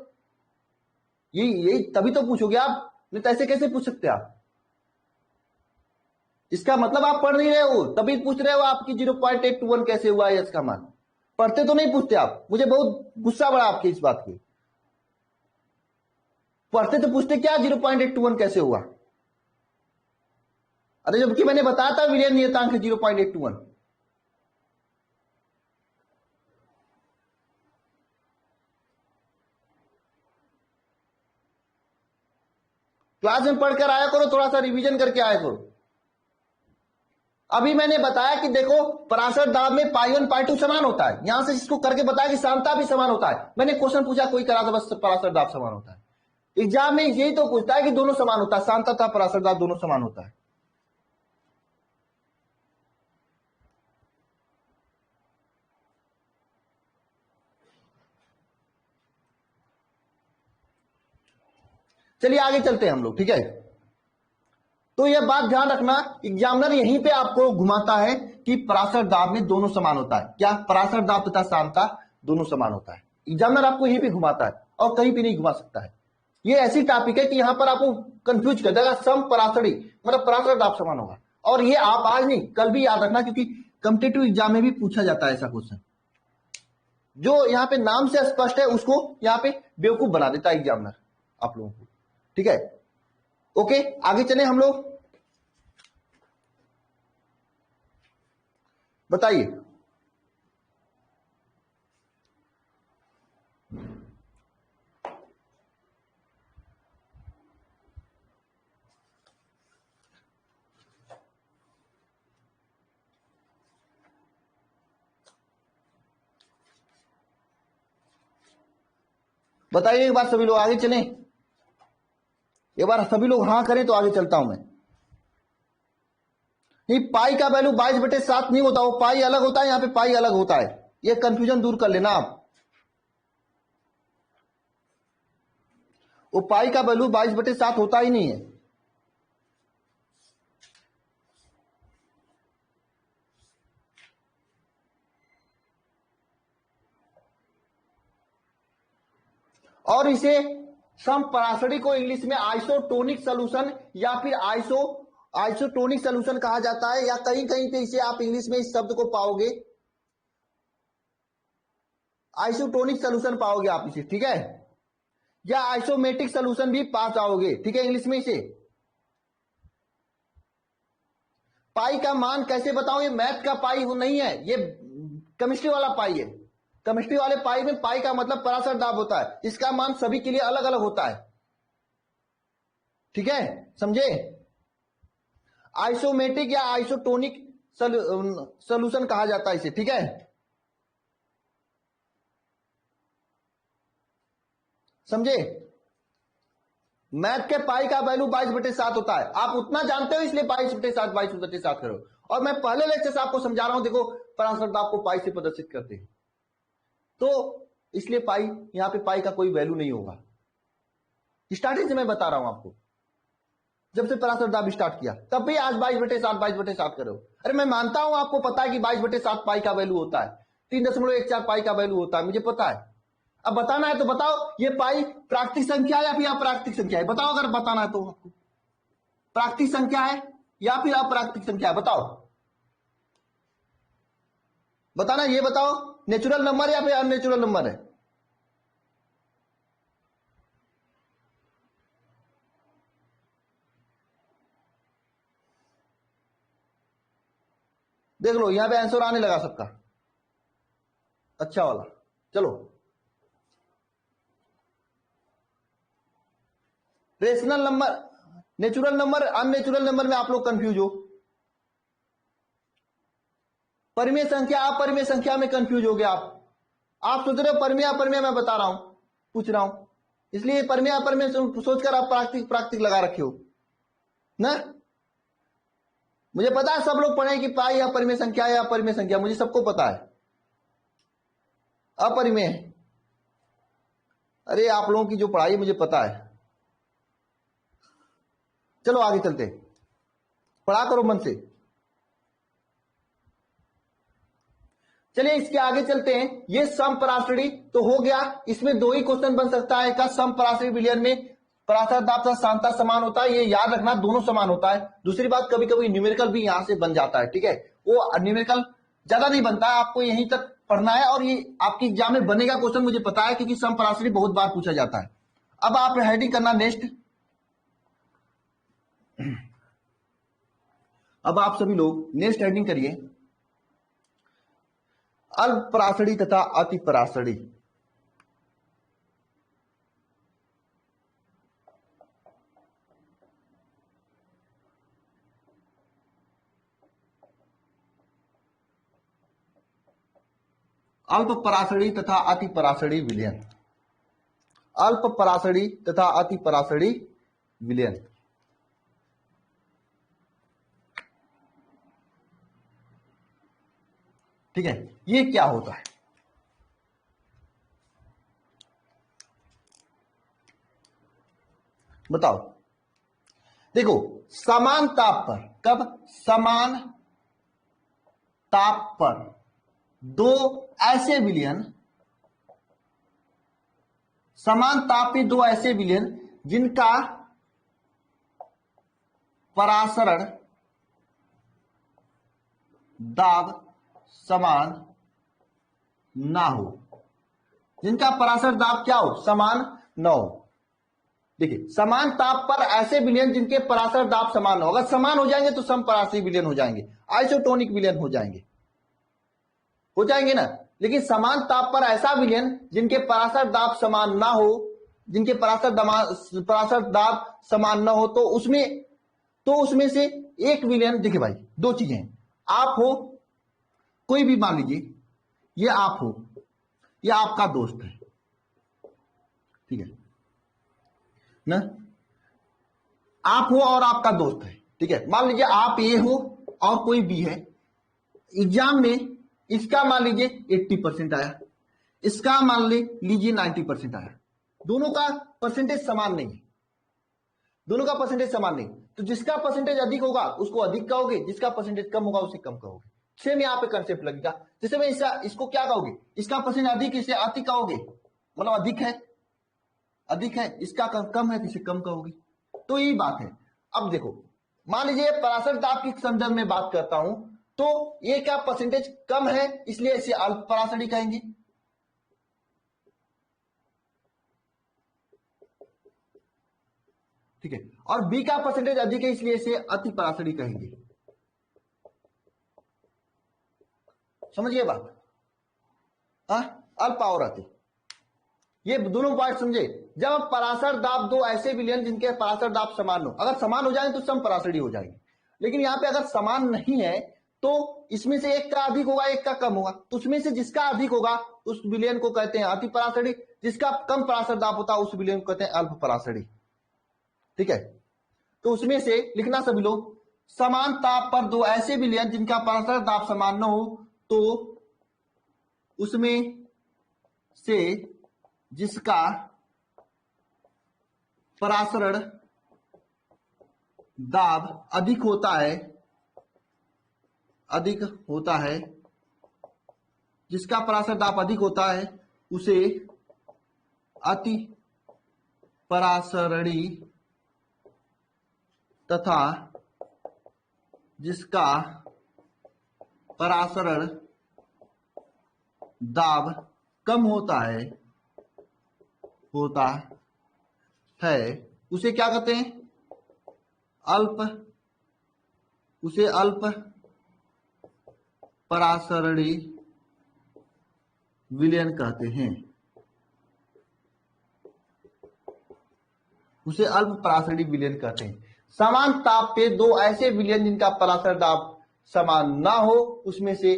यही तभी तो पूछोगे आप, नहीं तो ऐसे कैसे पूछ सकते आप? इसका मतलब आप पढ़ नहीं रहे हो, तभी पूछ रहे हो आपकी 0.821 कैसे हुआ यस का मान। पढ़ते तो नहीं पूछते आप। मुझे बहुत गुस्सा बढ़ा आपकी इस बात की। पढ़ते तो पूछते क्या 0.821 कैसे हुआ? अरे जबकि मैंने बताया था विलियन नियतांक 0.821। क्लास में पढ़कर आया करो, थोड़ा सा रिवीजन करके आया करो। अभी मैंने बताया कि देखो पराशर दाब में पाई1 पाई2 समान होता है, यहां से इसको करके बताया कि सांद्रता भी समान होता है। मैंने क्वेश्चन पूछा कोई करा था बस पराशर दाब समान होता है। एग्जाम में यही तो पूछता है कि दोनों समान होता है, सांद्रता पराशर दाब दोनों समान होता है। चलिए आगे चलते हैं हम लोग, ठीक है। तो यह बात ध्यान रखना, एग्जामिनर यहीं पे आपको घुमाता है कि पराशर दाब में दोनों समान होता है। क्या? पराशर दाब तथा सांद्रता दोनों समान होता है। एग्जामिनर आपको यहीं पे घुमाता है और कहीं भी नहीं घुमा सकता है। ये ऐसी टॉपिक है कि यहां पर आपको कंफ्यूज कर देगा। सम पराशरी मतलब पराशर दाब समान होगा, और ये आप आज नहीं कल भी याद रखना, क्योंकि कॉम्पिटिटिव एग्जाम में भी पूछा जाता है ऐसा क्वेश्चन। जो यहाँ पे नाम से स्पष्ट है उसको यहाँ पे बेवकूफ बना देता है एग्जामिनर आप लोगों को, ठीक है। ओके, आगे चले हम लोग। बताइए, बताइए एक बार सभी लोग, आगे चलें। एक बार सभी लोग हाँ करें तो आगे चलता हूं मैं। नहीं, पाई का वैल्यू 22/7 नहीं होता, वो पाई अलग होता है, यहाँ पे पाई अलग होता है। ये कंफ्यूजन दूर कर लेना आप। वो पाई का वैल्यू 22/7 होता ही नहीं है। और इसे समपराशरी को इंग्लिश में आइसोटोनिक सॉल्यूशन या फिर आइसोटोनिक सॉल्यूशन कहा जाता है, या कहीं कहीं पे इसे आप इंग्लिश में इस शब्द को पाओगे, आइसोटोनिक सॉल्यूशन पाओगे आप इसे, ठीक है। या आइसोमेट्रिक सॉल्यूशन भी पा जाओगे, ठीक है, इंग्लिश में इसे। पाई का मान कैसे बताऊं? ये मैथ का पाई नहीं है, ये केमिस्ट्री वाला पाई है। केमिस्ट्री वाले पाई में पाई का मतलब पराशर दाब होता है, इसका मान सभी के लिए अलग अलग होता है, ठीक है, समझे। आइसोमेट्रिक या आइसोटोनिक सॉल्यूशन कहा जाता है इसे, ठीक है, समझे। मैथ के पाई का वैल्यू 22/7 होता है, आप उतना जानते हो इसलिए 22/7 करो। और मैं पहले लेक्चर से आपको समझा रहा हूं, देखो पराशर दाब को पाई से प्रदर्शित करते हैं, तो इसलिए पाई, यहां पे पाई का कोई वैल्यू नहीं होगा। स्टार्टिंग से मैं बता रहा हूं आपको, जब से पराशर दाब स्टार्ट किया तब भी आज 22/7 करो। अरे मैं मानता हूं आपको पता है कि 22/7 पाई का वैल्यू होता है, 3.14 पाई का वैल्यू होता है, मुझे पता है। अब बताना है तो बताओ, ये पाई प्राकृतिक संख्या या फिर अप्राकृतिक संख्या है? बताओ, अगर बताना है तो आपको प्राकृतिक संख्या है या फिर अप्राकृतिक संख्या है, बताओ, बताना, ये बताओ, नेचुरल नंबर या फिर अननेचुरल नंबर है? देख लो, यहां पे आंसर आने लगा सबका, अच्छा वाला। चलो, rational number, natural number, unnatural number में आप लोग कंफ्यूज हो, परिमेय संख्या अपरिमेय संख्या में कंफ्यूज हो गए आप सोच रहे हो परिमेय अपरिमेय, मैं बता रहा हूं, पूछ रहा हूं, इसलिए परिमेय अपरिमेय सोचकर आप प्राकृतिक प्राकृतिक लगा रखे हो ना। मुझे पता है सब लोग पढ़े कि पाई अपरिमेय संख्या या अपरिमेय संख्या, मुझे सबको पता है अपरिमेय है। अरे आप लोगों की जो पढ़ाई मुझे पता है। चलो आगे चलते, पढ़ा करो मन से। चलिए इसके आगे चलते हैं। ये समपराशरी तो हो गया, इसमें दो ही क्वेश्चन बन सकता है का समपराशरी विलयन में पराशर दाब तथा सांद्रता समान होता है, ये याद रखना, दोनों समान होता है। दूसरी बात, कभी कभी न्यूमेरिकल भी यहां से बन जाता है, ठीक है, वो न्यूमेरिकल ज्यादा नहीं बनता है, आपको यहीं तक पढ़ना है, और ये आपकी एग्जाम में बनेगा क्वेश्चन मुझे पता है, क्योंकि समपराशरी बहुत बार पूछा जाता है। अब आप हेडिंग करना नेक्स्ट। अब आप सभी लोग नेक्स्ट हेडिंग करिए, अल्प पराशरी तथा अति पराशरी। अल्प पराशरी तथा अति पराशरी विलयन, अल्प पराशरी तथा अति पराशरी विलयन। ठीक है, ये क्या होता है? बताओ, देखो समान ताप पर, कब, समान ताप पर दो ऐसे विलयन, समान ताप पे दो ऐसे विलयन जिनका परासरण दाब समान ना हो, जिनका परासरण दाब क्या हो, समान न हो। देखिए समान ताप पर ऐसे विलयन जिनके परासरण दाब समान हो, अगर समान हो जाएंगे तो समपरासरी विलयन हो जाएंगे, आइसोटोनिक विलयन हो जाएंगे ना। लेकिन समान ताप पर ऐसा विलयन जिनके परासर दाब समान ना हो, जिनके परासर दाब समान ना हो, तो उसमें से एक विलयन, देखिए भाई दो चीजें हैं, आप हो, कोई भी मान लीजिए ये आप हो, ये आपका दोस्त है, ठीक है ना, आप हो और आपका दोस्त है, ठीक है। मान लीजिए आप ए हो और कोई बी है, एग्जाम में इसका मान लीजिए 80% आया, इसका मान लीजिए 90% आया, दोनों का परसेंटेज समान नहीं है, दोनों का परसेंटेज समान नहीं, तो जिसका परसेंटेज अधिक होगा उसको अधिक कहोगे, जिसका परसेंटेज कम होगा उसे कम कहोगे। सेम यहाँ पे कंसेप्ट लगेगा, जैसे मैं इसको क्या कहोगे, इसका परसेंटेज अधिक, इसे अति कहोगे, मतलब अधिक है, इसका कम है तो इसे कम कहोगे, तो यही बात है। अब देखो मान लीजिए परासर दाब के संदर्भ में बात करता हूं, तो ये क्या परसेंटेज कम है इसलिए इसे अल्प परासरी कहेंगे, ठीक है, और बी का परसेंटेज अधिक है इसलिए इसे अति परासरी कहेंगे। समझिए बात, अल्प और अति, ये दोनों पॉइंट समझे। जब परासर दाब दो ऐसे विलयन जिनके परासर दाब समान हो, अगर समान हो जाए तो समपरासरी हो जाएंगे, लेकिन यहां पे अगर समान नहीं है तो इसमें से एक का अधिक होगा एक का कम होगा, तो उसमें से जिसका अधिक होगा उस विलयन को कहते हैं अति परासरी, जिसका कम परासर दाब होता है उस विलयन को कहते हैं अल्प परासरी, ठीक है। तो उसमें से लिखना सभी लोग, समान ताप पर दो ऐसे विलयन जिनका परासर दाब समान न हो, तो उसमें से जिसका परासरण दाब अधिक होता है, जिसका परासर दाब अधिक होता है उसे अति परासरणी तथा जिसका परासरण दाब कम होता है उसे क्या कहते हैं, अल्प परासरणी विलयन कहते हैं, उसे अल्प परासरणी विलयन कहते हैं। समान ताप पे दो ऐसे विलयन जिनका परासर दाब समान ना हो, उसमें से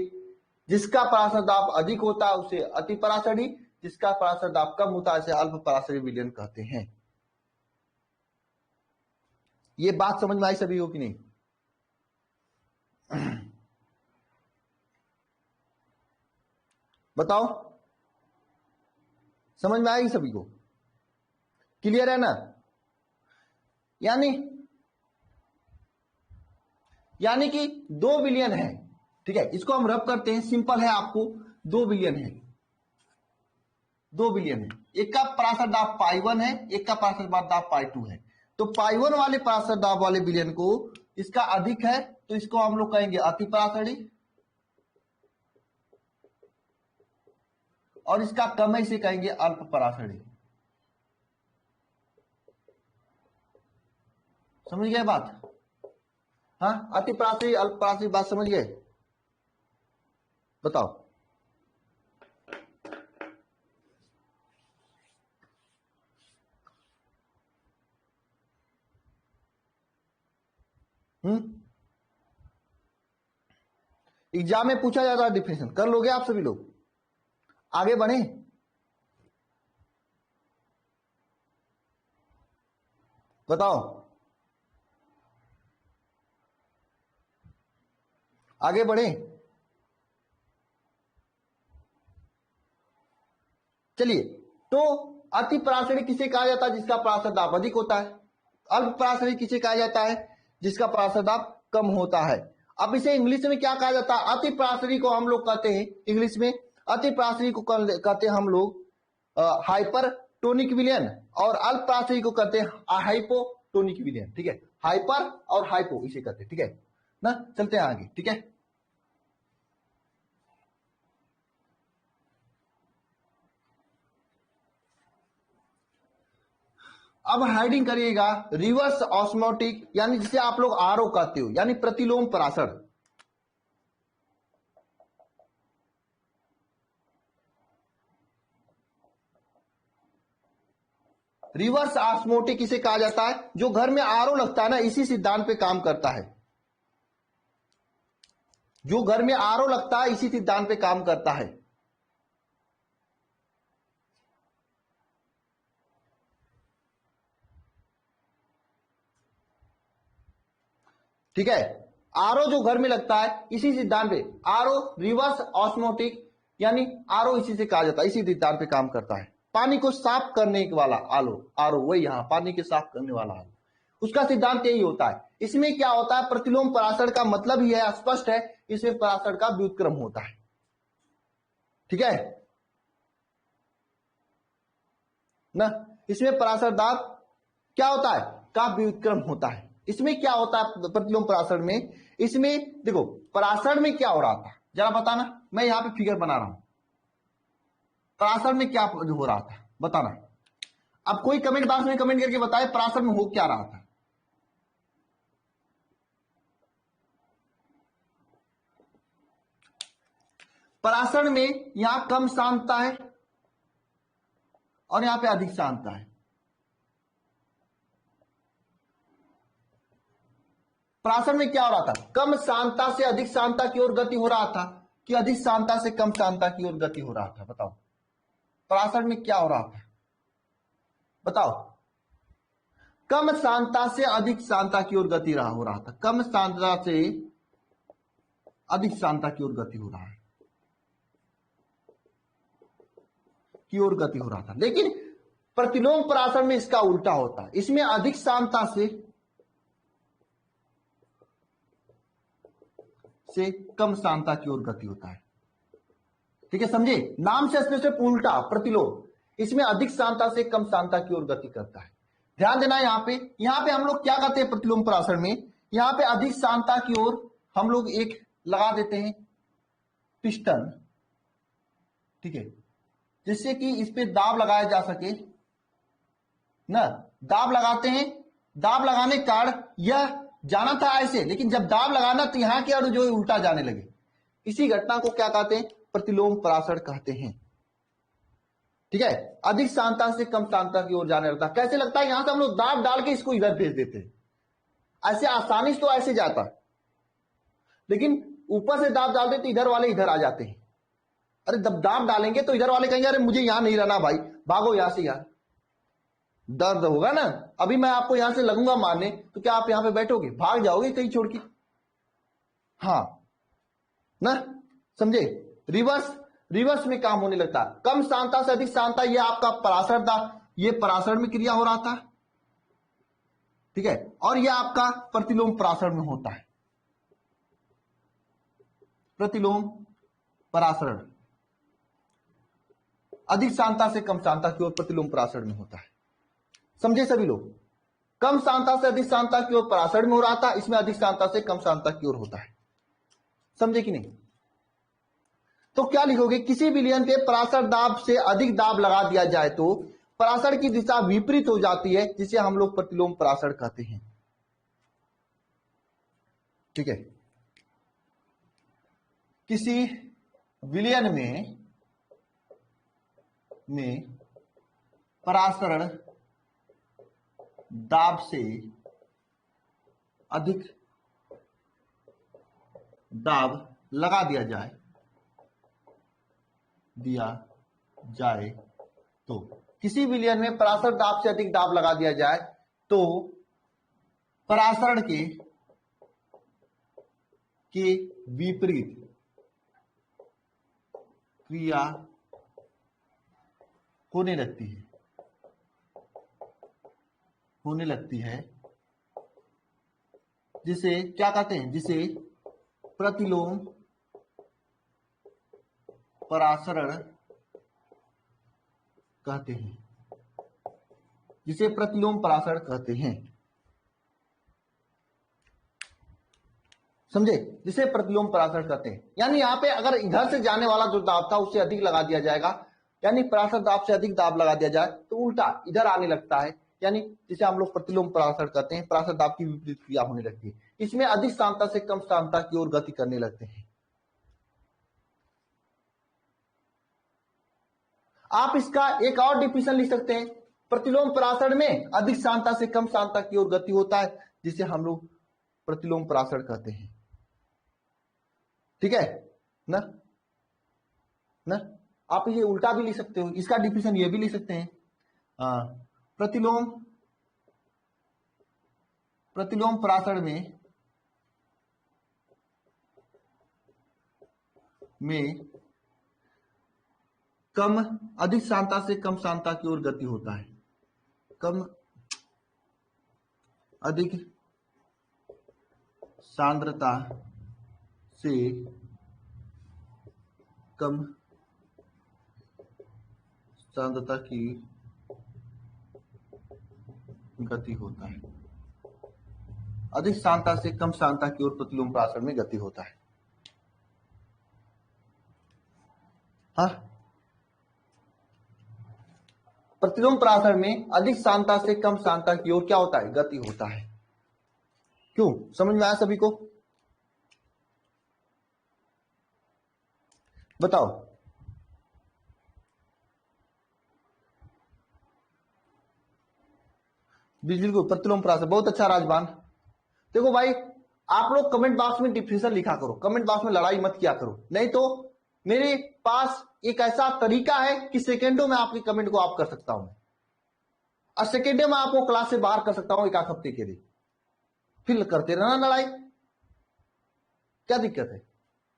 जिसका परासर दाब अधिक होता है उसे अति परासरणी, जिसका परासर दाब कम होता है उसे अल्प परासरणी विलयन कहते हैं। ये बात समझ में आई सभी हो कि नहीं? बताओ, समझ में आएगी सभी को? क्लियर है ना? यानी कि दो विलयन है, ठीक है, इसको हम रब करते हैं, सिंपल है, आपको दो विलयन है, एक का परासर दाब पाई1 है, एक का परासर दाब पाई2 है। तो पाई1 वाले परासर दाब वाले विलयन को इसका अधिक है तो इसको हम लोग कहेंगे अति परासरणी, और इसका कम है इसे कहेंगे अल्प परासरणी। समझ गए बात? हाँ, अति परासरी अल्प परासरी बात समझ गए? बताओ। एग्जाम में पूछा जाता है डिफिनेशन, कर लोगे आप सभी लोग? आगे बढ़े? बताओ, आगे बढ़े? चलिए, तो अति परासरणी किसे कहा जाता है? जिसका परासर दाब अधिक होता है, अल्प पराशरी किसे कहा जाता है? जिसका पराशर दाब कम होता है। अब इसे इंग्लिश में क्या कहा जाता है? अति पराशरी को हम लोग कहते हैं इंग्लिश में, अति पराशरी को कहते हैं हम लोग हाइपरटोनिक विलयन, और अल्प पराशरी को कहते हैं हाइपोटोनिक विलयन। ठीक है, हाइपर और हाइपो इसे कहते हैं। ठीक है ना, चलते हैं आगे। ठीक है, अब हेडिंग करिएगा रिवर्स ऑस्मोटिक, यानी जिसे आप लोग आरओ कहते हो, यानी प्रतिलोम पराशर। रिवर्स ऑस्मोटिक इसे कहा जाता है, जो घर में आरओ लगता है ना, इसी सिद्धांत पे काम करता है। जो घर में आरओ लगता है इसी सिद्धांत पे काम करता है। ठीक है, आरओ जो घर में लगता है इसी सिद्धांत पे, आरओ रिवर्स ऑस्मोटिक, यानी आरओ इसी से कहा जाता है, इसी सिद्धांत पे काम करता है। पानी को साफ करने वाला आलो आरओ, वही यहां पानी के साफ करने वाला आलो, उसका सिद्धांत यही होता है। इसमें क्या होता है? प्रतिलोम पराशर का मतलब ही है, स्पष्ट है, इसमें पराशर का व्युत्क्रम होता है। ठीक है ना, इसमें पराशर दाब क्या होता है? का व्युत्क्रम होता है। इसमें क्या होता है प्रतिलोम पराशर में? इसमें देखो पराशर में क्या हो रहा था जरा बताना, मैं यहां पे फिगर बना रहा हूं। पराशर में क्या हो रहा था बताना। अब कोई कमेंट बॉक्स में कमेंट करके बताए पराशर में हो क्या रहा था। पराशर में यहां कम सांद्रता है और यहां पे अधिक सांद्रता है। पराशर में क्या हो रहा था? कम सांद्रता से अधिक सांद्रता की ओर गति हो रहा था, कि अधिक सांद्रता से कम सांद्रता की ओर गति हो रहा था? बताओ पराशर में क्या हो रहा था, बताओ। कम सांद्रता से अधिक सांद्रता की ओर गति हो रहा था, कम सांद्रता से अधिक सांद्रता की ओर गति हो रहा है, की ओर गति हो रहा था। लेकिन प्रतिलोम पराशर में इसका उल्टा होता है, इसमें अधिक सांद्रता से कम सांद्रता की ओर गति होता है। ठीक है, समझे? नाम से स्पष्ट उल्टा प्रतिलोम, इसमें अधिक सांद्रता से कम सांद्रता की ओर गति करता है। ध्यान देना यहां पे हम लोग क्या कहते हैं प्रतिलोम पराशर में, यहां पे अधिक सांद्रता की ओर हम लोग एक लगा देते हैं पिस्टन। ठीक है, जिससे कि इस पे दाब लगाया जा सके ना, दाब लगाते हैं। दाब लगाने के कारण यह जाना था ऐसे, लेकिन जब दाब लगाना तो यहां के अणु जो है उल्टा जाने लगे। इसी घटना को क्या कहते हैं? प्रतिलोम पराशर कहते हैं। ठीक है, अधिक सांद्रता से कम सांद्रता की ओर जाने लगता है। कैसे लगता है? यहां से हम लोग दाब डाल के इसको इधर भेज देते हैं, ऐसे आसानी से तो ऐसे जाता है, लेकिन ऊपर से दाब डालते तो इधर वाले इधर आ जाते हैं। अरे जब दाब डालेंगे तो इधर वाले कहेंगे अरे मुझे यहां नहीं रहना भाई, भागो यहां से यार, दर्द होगा ना। अभी मैं आपको यहां से लगूंगा मारने, तो क्या आप यहां पे बैठोगे? भाग जाओगे कहीं छोड़ के। हाँ ना, समझे? रिवर्स में काम होने लगता है। कम सांद्रता से अधिक सांद्रता, ये आपका पराशर था, ये पराशर में क्रिया हो रहा था। ठीक है, और यह आपका प्रतिलोम पराशर में होता है। प्रतिलोम पराशरण अधिक सांद्रता से कम सांद्रता की ओर प्रतिलोम पराशर में होता है। समझे सभी लोग? कम सांद्रता से अधिक सांद्रता की ओर पराशर में हो रहा था, इसमें अधिक सांद्रता से कम सांद्रता की ओर होता है। समझे कि नहीं? तो क्या लिखोगे? किसी विलयन पे पराशर दाब से अधिक दाब लगा दिया जाए तो पराशर की दिशा विपरीत हो जाती है, जिसे हम लोग प्रतिलोम पराशर कहते हैं। ठीक है, किसी विलयन में पराशरण दाब से अधिक दाब लगा दिया जाए तो किसी विलयन में पराशर दाब से अधिक दाब लगा दिया जाए तो पराशरण के विपरीत क्रिया होने लगती है जिसे क्या कहते हैं, जिसे प्रतिलोम परासरण कहते हैं, जिसे प्रतिलोम परासरण कहते हैं, समझे, जिसे प्रतिलोम परासरण कहते हैं। यानी यहाँ पे अगर इधर से जाने वाला जो दाब था उससे अधिक लगा दिया जाएगा, यानी परासर दाब से अधिक दाब लगा दिया जाए तो उल्टा इधर आने लगता है, यानी जिसे हम लोग प्रतिलोम परासरण कहते हैं, परासर दाब की विपरीत क्रिया होने लगती है। इसमें अधिक सांद्रता से कम सांद्रता की ओर गति करने लगते हैं। आप इसका एक और डिफिनेशन लिख सकते हैं, प्रतिलोम परासरण में अधिक सांद्रता से कम सांद्रता की ओर गति होता है, जिसे हम लोग प्रतिलोम परासरण कहते हैं। ठीक है ना, ना आप ये उल्टा भी लिख सकते हो, इसका डिफिनेशन ये भी लिख सकते हैं, प्रतिलोम परासरण में कम अधिक सांद्रता से कम सांद्रता की ओर गति होता है, कम अधिक सांद्रता से कम सांद्रता की गति होता है, अधिक सांद्रता से कम सांद्रता की ओर प्रतिलोम परासरण में गति होता है। हाँ, प्रतिलोम परासरण में अधिक सांद्रता से कम सांद्रता की ओर क्या होता है, गति होता है। क्यों, समझ में आया सभी को? बताओ। बिजली को प्रतिलोम परासरण, बहुत अच्छा राजबान। देखो भाई, आप लोग कमेंट बॉक्स में डिफिनेशन लिखा करो, कमेंट बॉक्स में लड़ाई मत किया करो, नहीं तो मेरे पास एक ऐसा तरीका है कि सेकेंडों में आपके कमेंट को आप कर सकता हूं, और सेकेंडों में आपको क्लास से बाहर कर सकता हूं एक आध हफ्ते के लिए, फिर करते रहना लड़ाई, क्या दिक्कत है?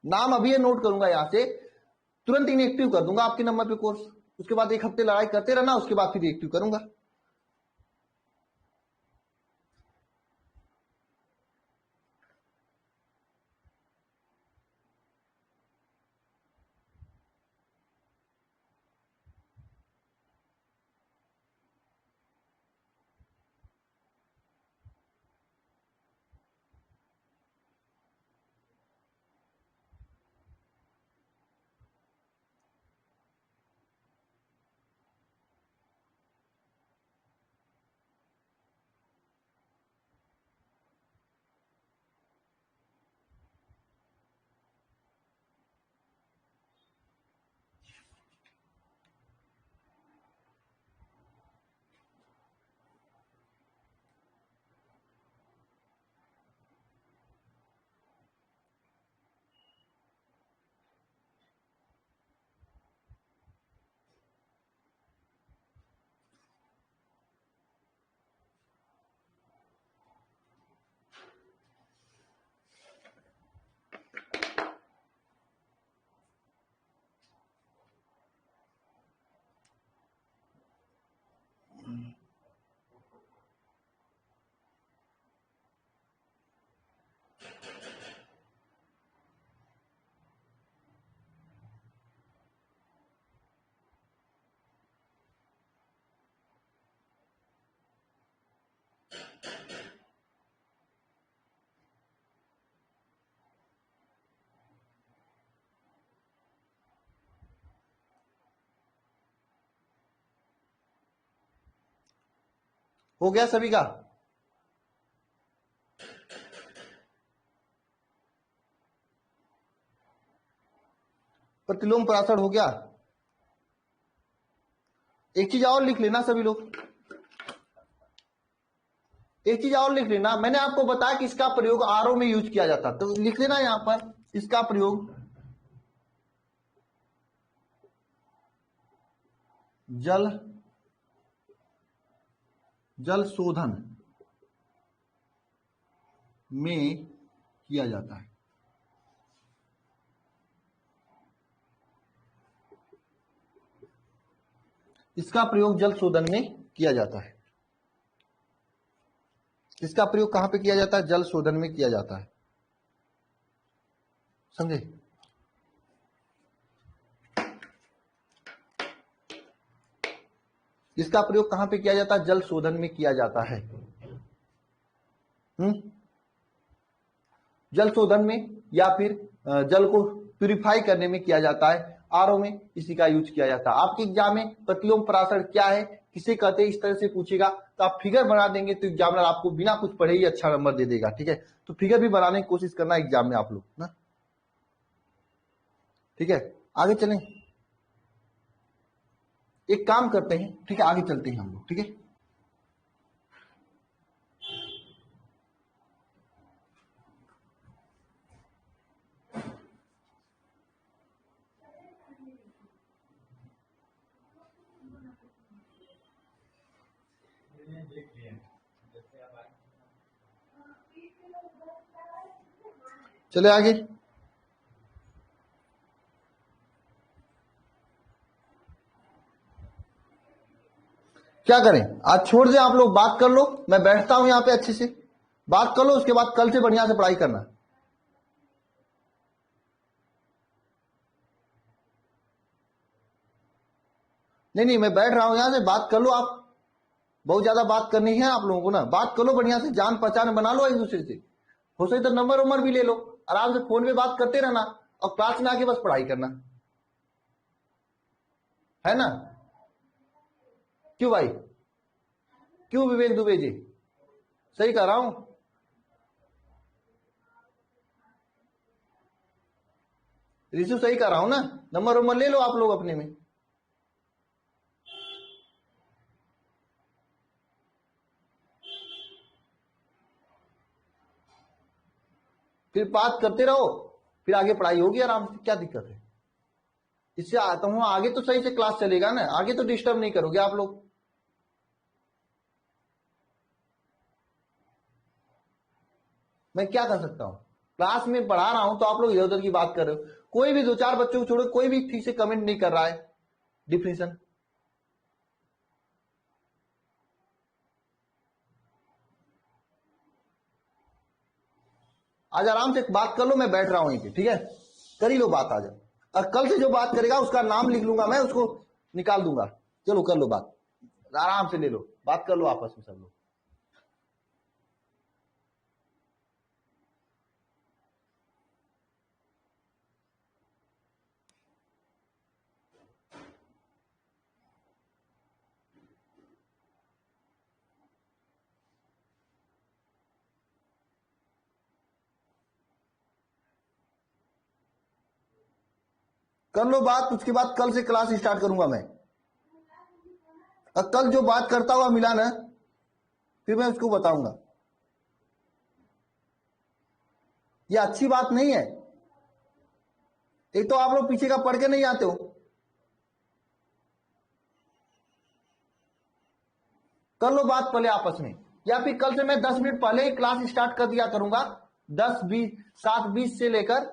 नाम अभी नोट करूंगा, यहां से तुरंत इनएक्टिव कर दूंगा आपके नंबर पे कोर्स, उसके बाद एक हफ्ते लड़ाई करते रहना, उसके बाद फिर एक्टिव करूंगा। हो गया सभी का? प्रतिलोम परासरण हो गया। एक चीज और लिख लेना सभी लोग, एक चीज और लिख लेना, मैंने आपको बताया कि इसका प्रयोग आरओ में यूज किया जाता, तो लिख लेना यहां पर, इसका प्रयोग जल शोधन में किया जाता है। इसका प्रयोग जल शोधन में किया जाता है। इसका प्रयोग कहां पे किया जाता है? जल शोधन में किया जाता है, समझे? इसका प्रयोग कहां पे किया जाता है? जल शोधन में किया जाता है। जल शोधन में या फिर जल को प्यूरिफाई करने में किया जाता है, आरओ में इसी का यूज किया जाता है। आपके एग्जाम में प्रतिलोम पराशर क्या है, किसे कहते हैं, इस तरह से पूछेगा तो आप फिगर बना देंगे तो एग्जामिनर आपको बिना कुछ पढ़े ही अच्छा नंबर दे देगा। ठीक है, तो फिगर भी बनाने की कोशिश करना एग्जाम में आप लोग ना। ठीक है, आगे चलें, एक काम करते हैं, ठीक है, आगे चलते हैं हम लोग। ठीक है, चले आगे। क्या करें, आज छोड़ दें आप लोग, बात कर लो, मैं बैठता हूं यहां पे, अच्छे से बात कर लो, उसके बाद कल से बढ़िया से पढ़ाई करना। नहीं, मैं बैठ रहा हूं यहां से, बात कर लो आप, बहुत ज्यादा बात करनी है आप लोगों को ना, बात कर लो बढ़िया से, जान पहचान बना लो एक दूसरे से, हो सके तो नंबर उम्र भी ले लो, आराम से फोन पे बात करते रहना और क्लास में आके बस पढ़ाई करना, है ना? क्यों भाई, क्यों विवेक दुबे जी, सही कह रहा हूं? रिशु सही कह रहा हूं ना? नंबर उम्र ले लो आप लोग अपने में। फिर बात करते रहो, फिर आगे पढ़ाई होगी आराम से, क्या दिक्कत है? इससे आता हूं आगे तो सही से क्लास चलेगा ना, आगे तो डिस्टर्ब नहीं करोगे आप लोग। मैं क्या कर सकता हूं, क्लास में पढ़ा रहा हूं तो आप लोग इधर उधर की बात कर रहे हो। कोई भी दो चार बच्चों को छोड़ो, कोई भी ठीक से कमेंट नहीं कर रहा है डिफिनेशन। आज आराम से बात कर लो, मैं बैठ रहा हूं यहीं पे, ठीक है, कर ही लो बात आज। और कल से जो बात करेगा उसका नाम लिख लूंगा मैं, उसको निकाल दूंगा। चलो कर लो बात, आराम से ले लो, बात कर लो आपस में सब लोग। कर लो बात, उसके बाद कल से क्लास स्टार्ट करूंगा मैं। और कल जो बात करता हुआ मिला ना, फिर मैं उसको बताऊंगा। ये अच्छी बात नहीं है, एक तो आप लोग पीछे का पढ़ के नहीं आते हो। कर लो बात पहले आपस में, या फिर कल से मैं 10 मिनट पहले ही क्लास स्टार्ट कर दिया करूंगा, 10-20 7:20 से लेकर,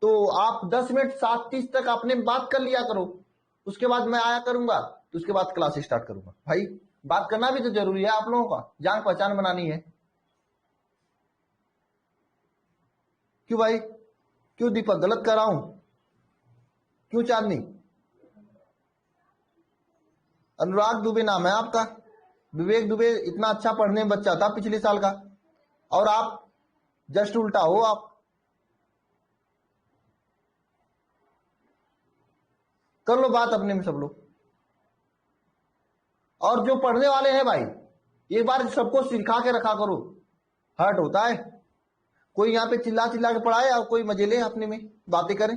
तो आप 10 मिनट 7:30 तक अपने बात कर लिया करो, उसके बाद मैं आया करूंगा, तो उसके बाद क्लास स्टार्ट करूंगा। भाई बात करना भी तो जरूरी है, आप लोगों का जान पहचान बनानी है। क्यों भाई, क्यों दीपक, गलत कर रहा हूं? क्यों चांदनी? अनुराग दुबे नाम है आपका, विवेक दुबे इतना अच्छा पढ़ने में बच्चा था पिछले साल का, और आप जस्ट उल्टा हो आप। कर लो बात अपने में सब लोग, और जो पढ़ने वाले हैं भाई, एक बार सबको सिखा के रखा करो, हर्ट होता है। कोई यहाँ पे चिल्ला चिल्ला के पढ़ाए और कोई मजे ले अपने में बातें करें,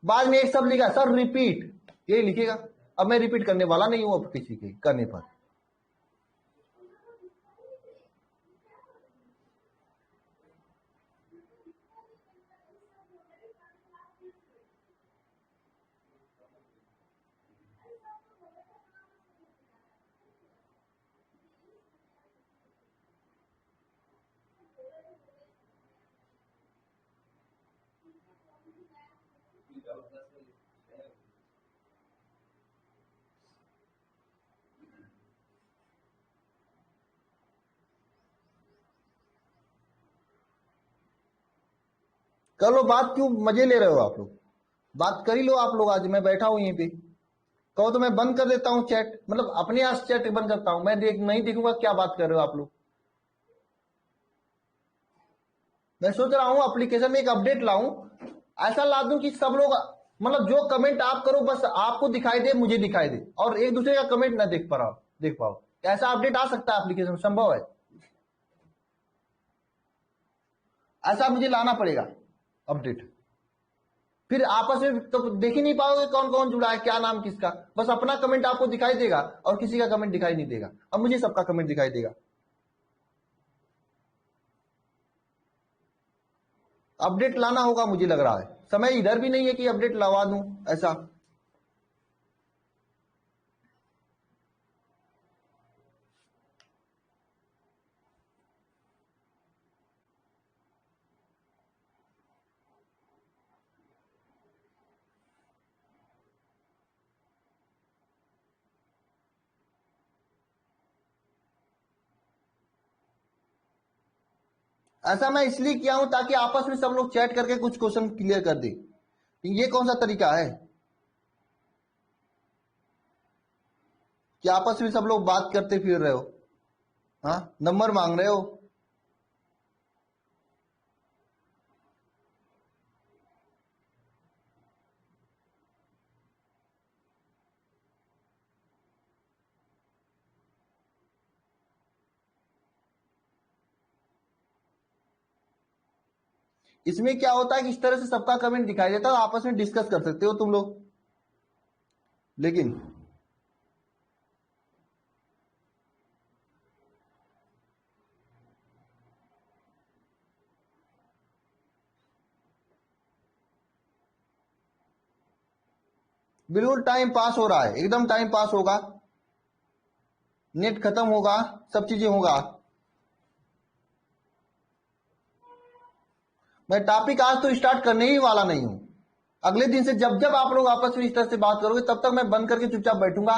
बाद में एक सब लिखा सर रिपीट, ये लिखेगा। अब मैं रिपीट करने वाला नहीं हूं अब किसी के करने पर। कर लो बात, क्यों मजे ले रहे हो आप लोग? बात कर ही लो आप लोग, आज मैं बैठा हूं यहीं पे। कहो तो मैं बंद कर देता हूं चैट, मतलब अपने आप चैट बंद करता हूं, मैं नहीं देखूंगा क्या बात कर रहे हो आप लोग। मैं सोच रहा हूं एप्लीकेशन में एक अपडेट लाऊं, ऐसा ला दूं कि सब लोग, मतलब जो कमेंट आप करो बस आपको दिखाई दे, मुझे दिखाई दे, और एक दूसरे का कमेंट ना देख पाओ। ऐसा अपडेट आ सकता है एप्लीकेशन, संभव है? ऐसा मुझे लाना पड़ेगा अपडेट, फिर आपस में तो देख ही नहीं पाओगे कौन कौन जुड़ा है, क्या नाम किसका, बस अपना कमेंट आपको दिखाई देगा और किसी का कमेंट दिखाई नहीं देगा, अब मुझे सबका कमेंट दिखाई देगा। अपडेट लाना होगा मुझे लग रहा है, समय इधर भी नहीं है कि अपडेट लगा दूं ऐसा। ऐसा मैं इसलिए किया हूं ताकि आपस में सब लोग चैट करके कुछ क्वेश्चन क्लियर कर दे। ये कौन सा तरीका है कि आपस में सब लोग बात करते फिर रहे हो? हाँ, नंबर मांग रहे हो? इसमें क्या होता है कि इस तरह से सबका कमेंट दिखाई देता है, आपस में डिस्कस कर सकते हो तुम लोग। लेकिन बिल्कुल टाइम पास हो रहा है, एकदम टाइम पास होगा, नेट खत्म होगा, सब चीजें होगा। मैं टॉपिक आज तो स्टार्ट करने ही वाला नहीं हूं। अगले दिन से जब जब आप लोग आपस में इस तरह से बात करोगे तब तक मैं बंद करके चुपचाप बैठूंगा,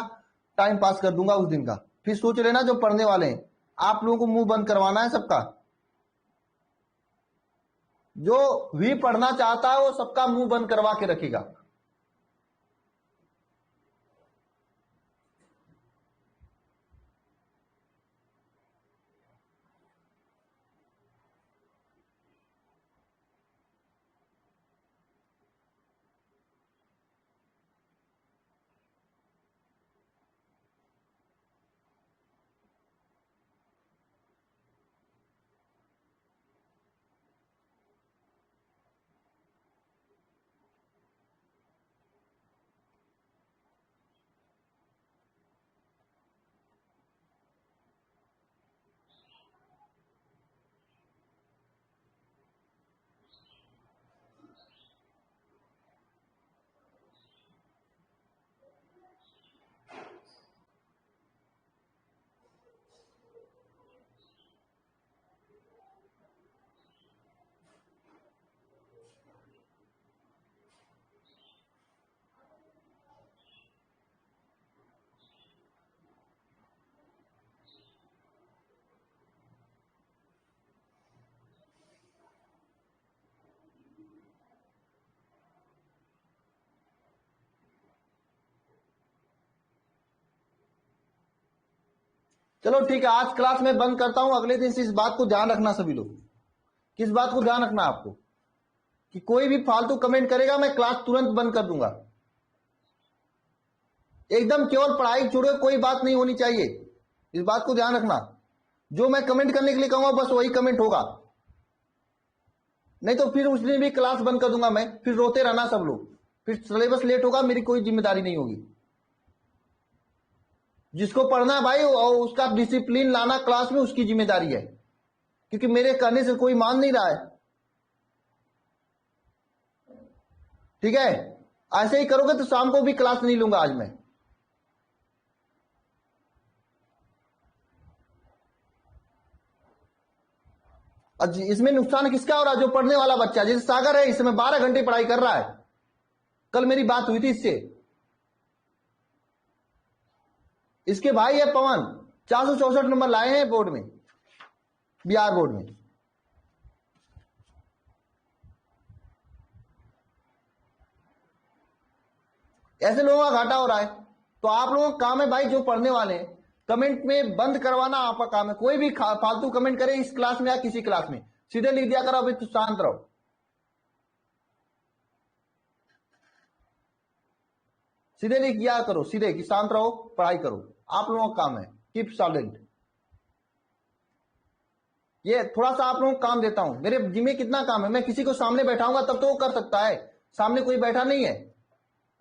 टाइम पास कर दूंगा उस दिन का। फिर सोच लेना जो पढ़ने वाले हैं, आप लोगों को मुंह बंद करवाना है सबका। जो भी पढ़ना चाहता है वो सबका मुंह बंद करवा के रखेगा। चलो ठीक है, आज क्लास में बंद करता हूं, अगले दिन से इस बात को ध्यान रखना सभी लोग। किस बात को ध्यान रखना आपको? कि कोई भी फालतू कमेंट करेगा मैं क्लास तुरंत बंद कर दूंगा। एकदम केवल पढ़ाई छोड़े कोई बात नहीं होनी चाहिए, इस बात को ध्यान रखना। जो मैं कमेंट करने के लिए कहूंगा बस वही कमेंट होगा, नहीं तो फिर उस दिन भी क्लास बंद कर दूंगा मैं, फिर रोते रहना सब लोग, फिर सिलेबस लेट होगा, मेरी कोई जिम्मेदारी नहीं होगी। जिसको पढ़ना है भाई और उसका डिसिप्लिन लाना क्लास में उसकी जिम्मेदारी है, क्योंकि मेरे कहने से कोई मान नहीं रहा है। ठीक है, ऐसे ही करोगे तो शाम को भी क्लास नहीं लूंगा आज मैं। इसमें नुकसान किसका हो रहा है? जो पढ़ने वाला बच्चा, जैसे सागर है, इसमें 12 घंटे पढ़ाई कर रहा है। कल मेरी बात हुई थी इससे, इसके भाई है पवन, 464 नंबर लाए हैं बोर्ड में, बिहार बोर्ड में। ऐसे लोगों का घाटा हो रहा है। तो आप लोगों का काम है भाई, जो पढ़ने वाले हैं, कमेंट में बंद करवाना आपका काम है। कोई भी फालतू कमेंट करे इस क्लास में या किसी क्लास में, सीधे लिख दिया करो अभी तो शांत रहो। सीधे लिख दिया करो, सीधे कि शांत रहो, पढ़ाई करो। आप लोगों का काम है, कीप साइलेंट। ये थोड़ा सा आप लोगों को काम देता हूं, मेरे जिम्मे कितना काम है। मैं किसी को सामने बैठाऊंगा तब तो वो कर सकता है, सामने कोई बैठा नहीं है।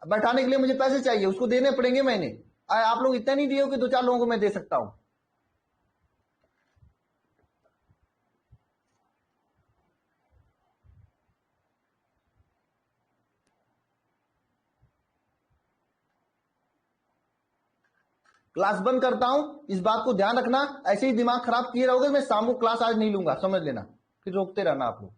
बैठाने के लिए मुझे पैसे चाहिए, उसको देने पड़ेंगे मैंने। आप लोग इतना नहीं दिए हो कि 2-4 लोगों को मैं दे सकता हूं। क्लास बंद करता हूं, इस बात को ध्यान रखना। ऐसे ही दिमाग खराब किए रहोगे, मैं शाम को क्लास आज नहीं लूंगा, समझ लेना। फिर रोकते रहना आप लोग।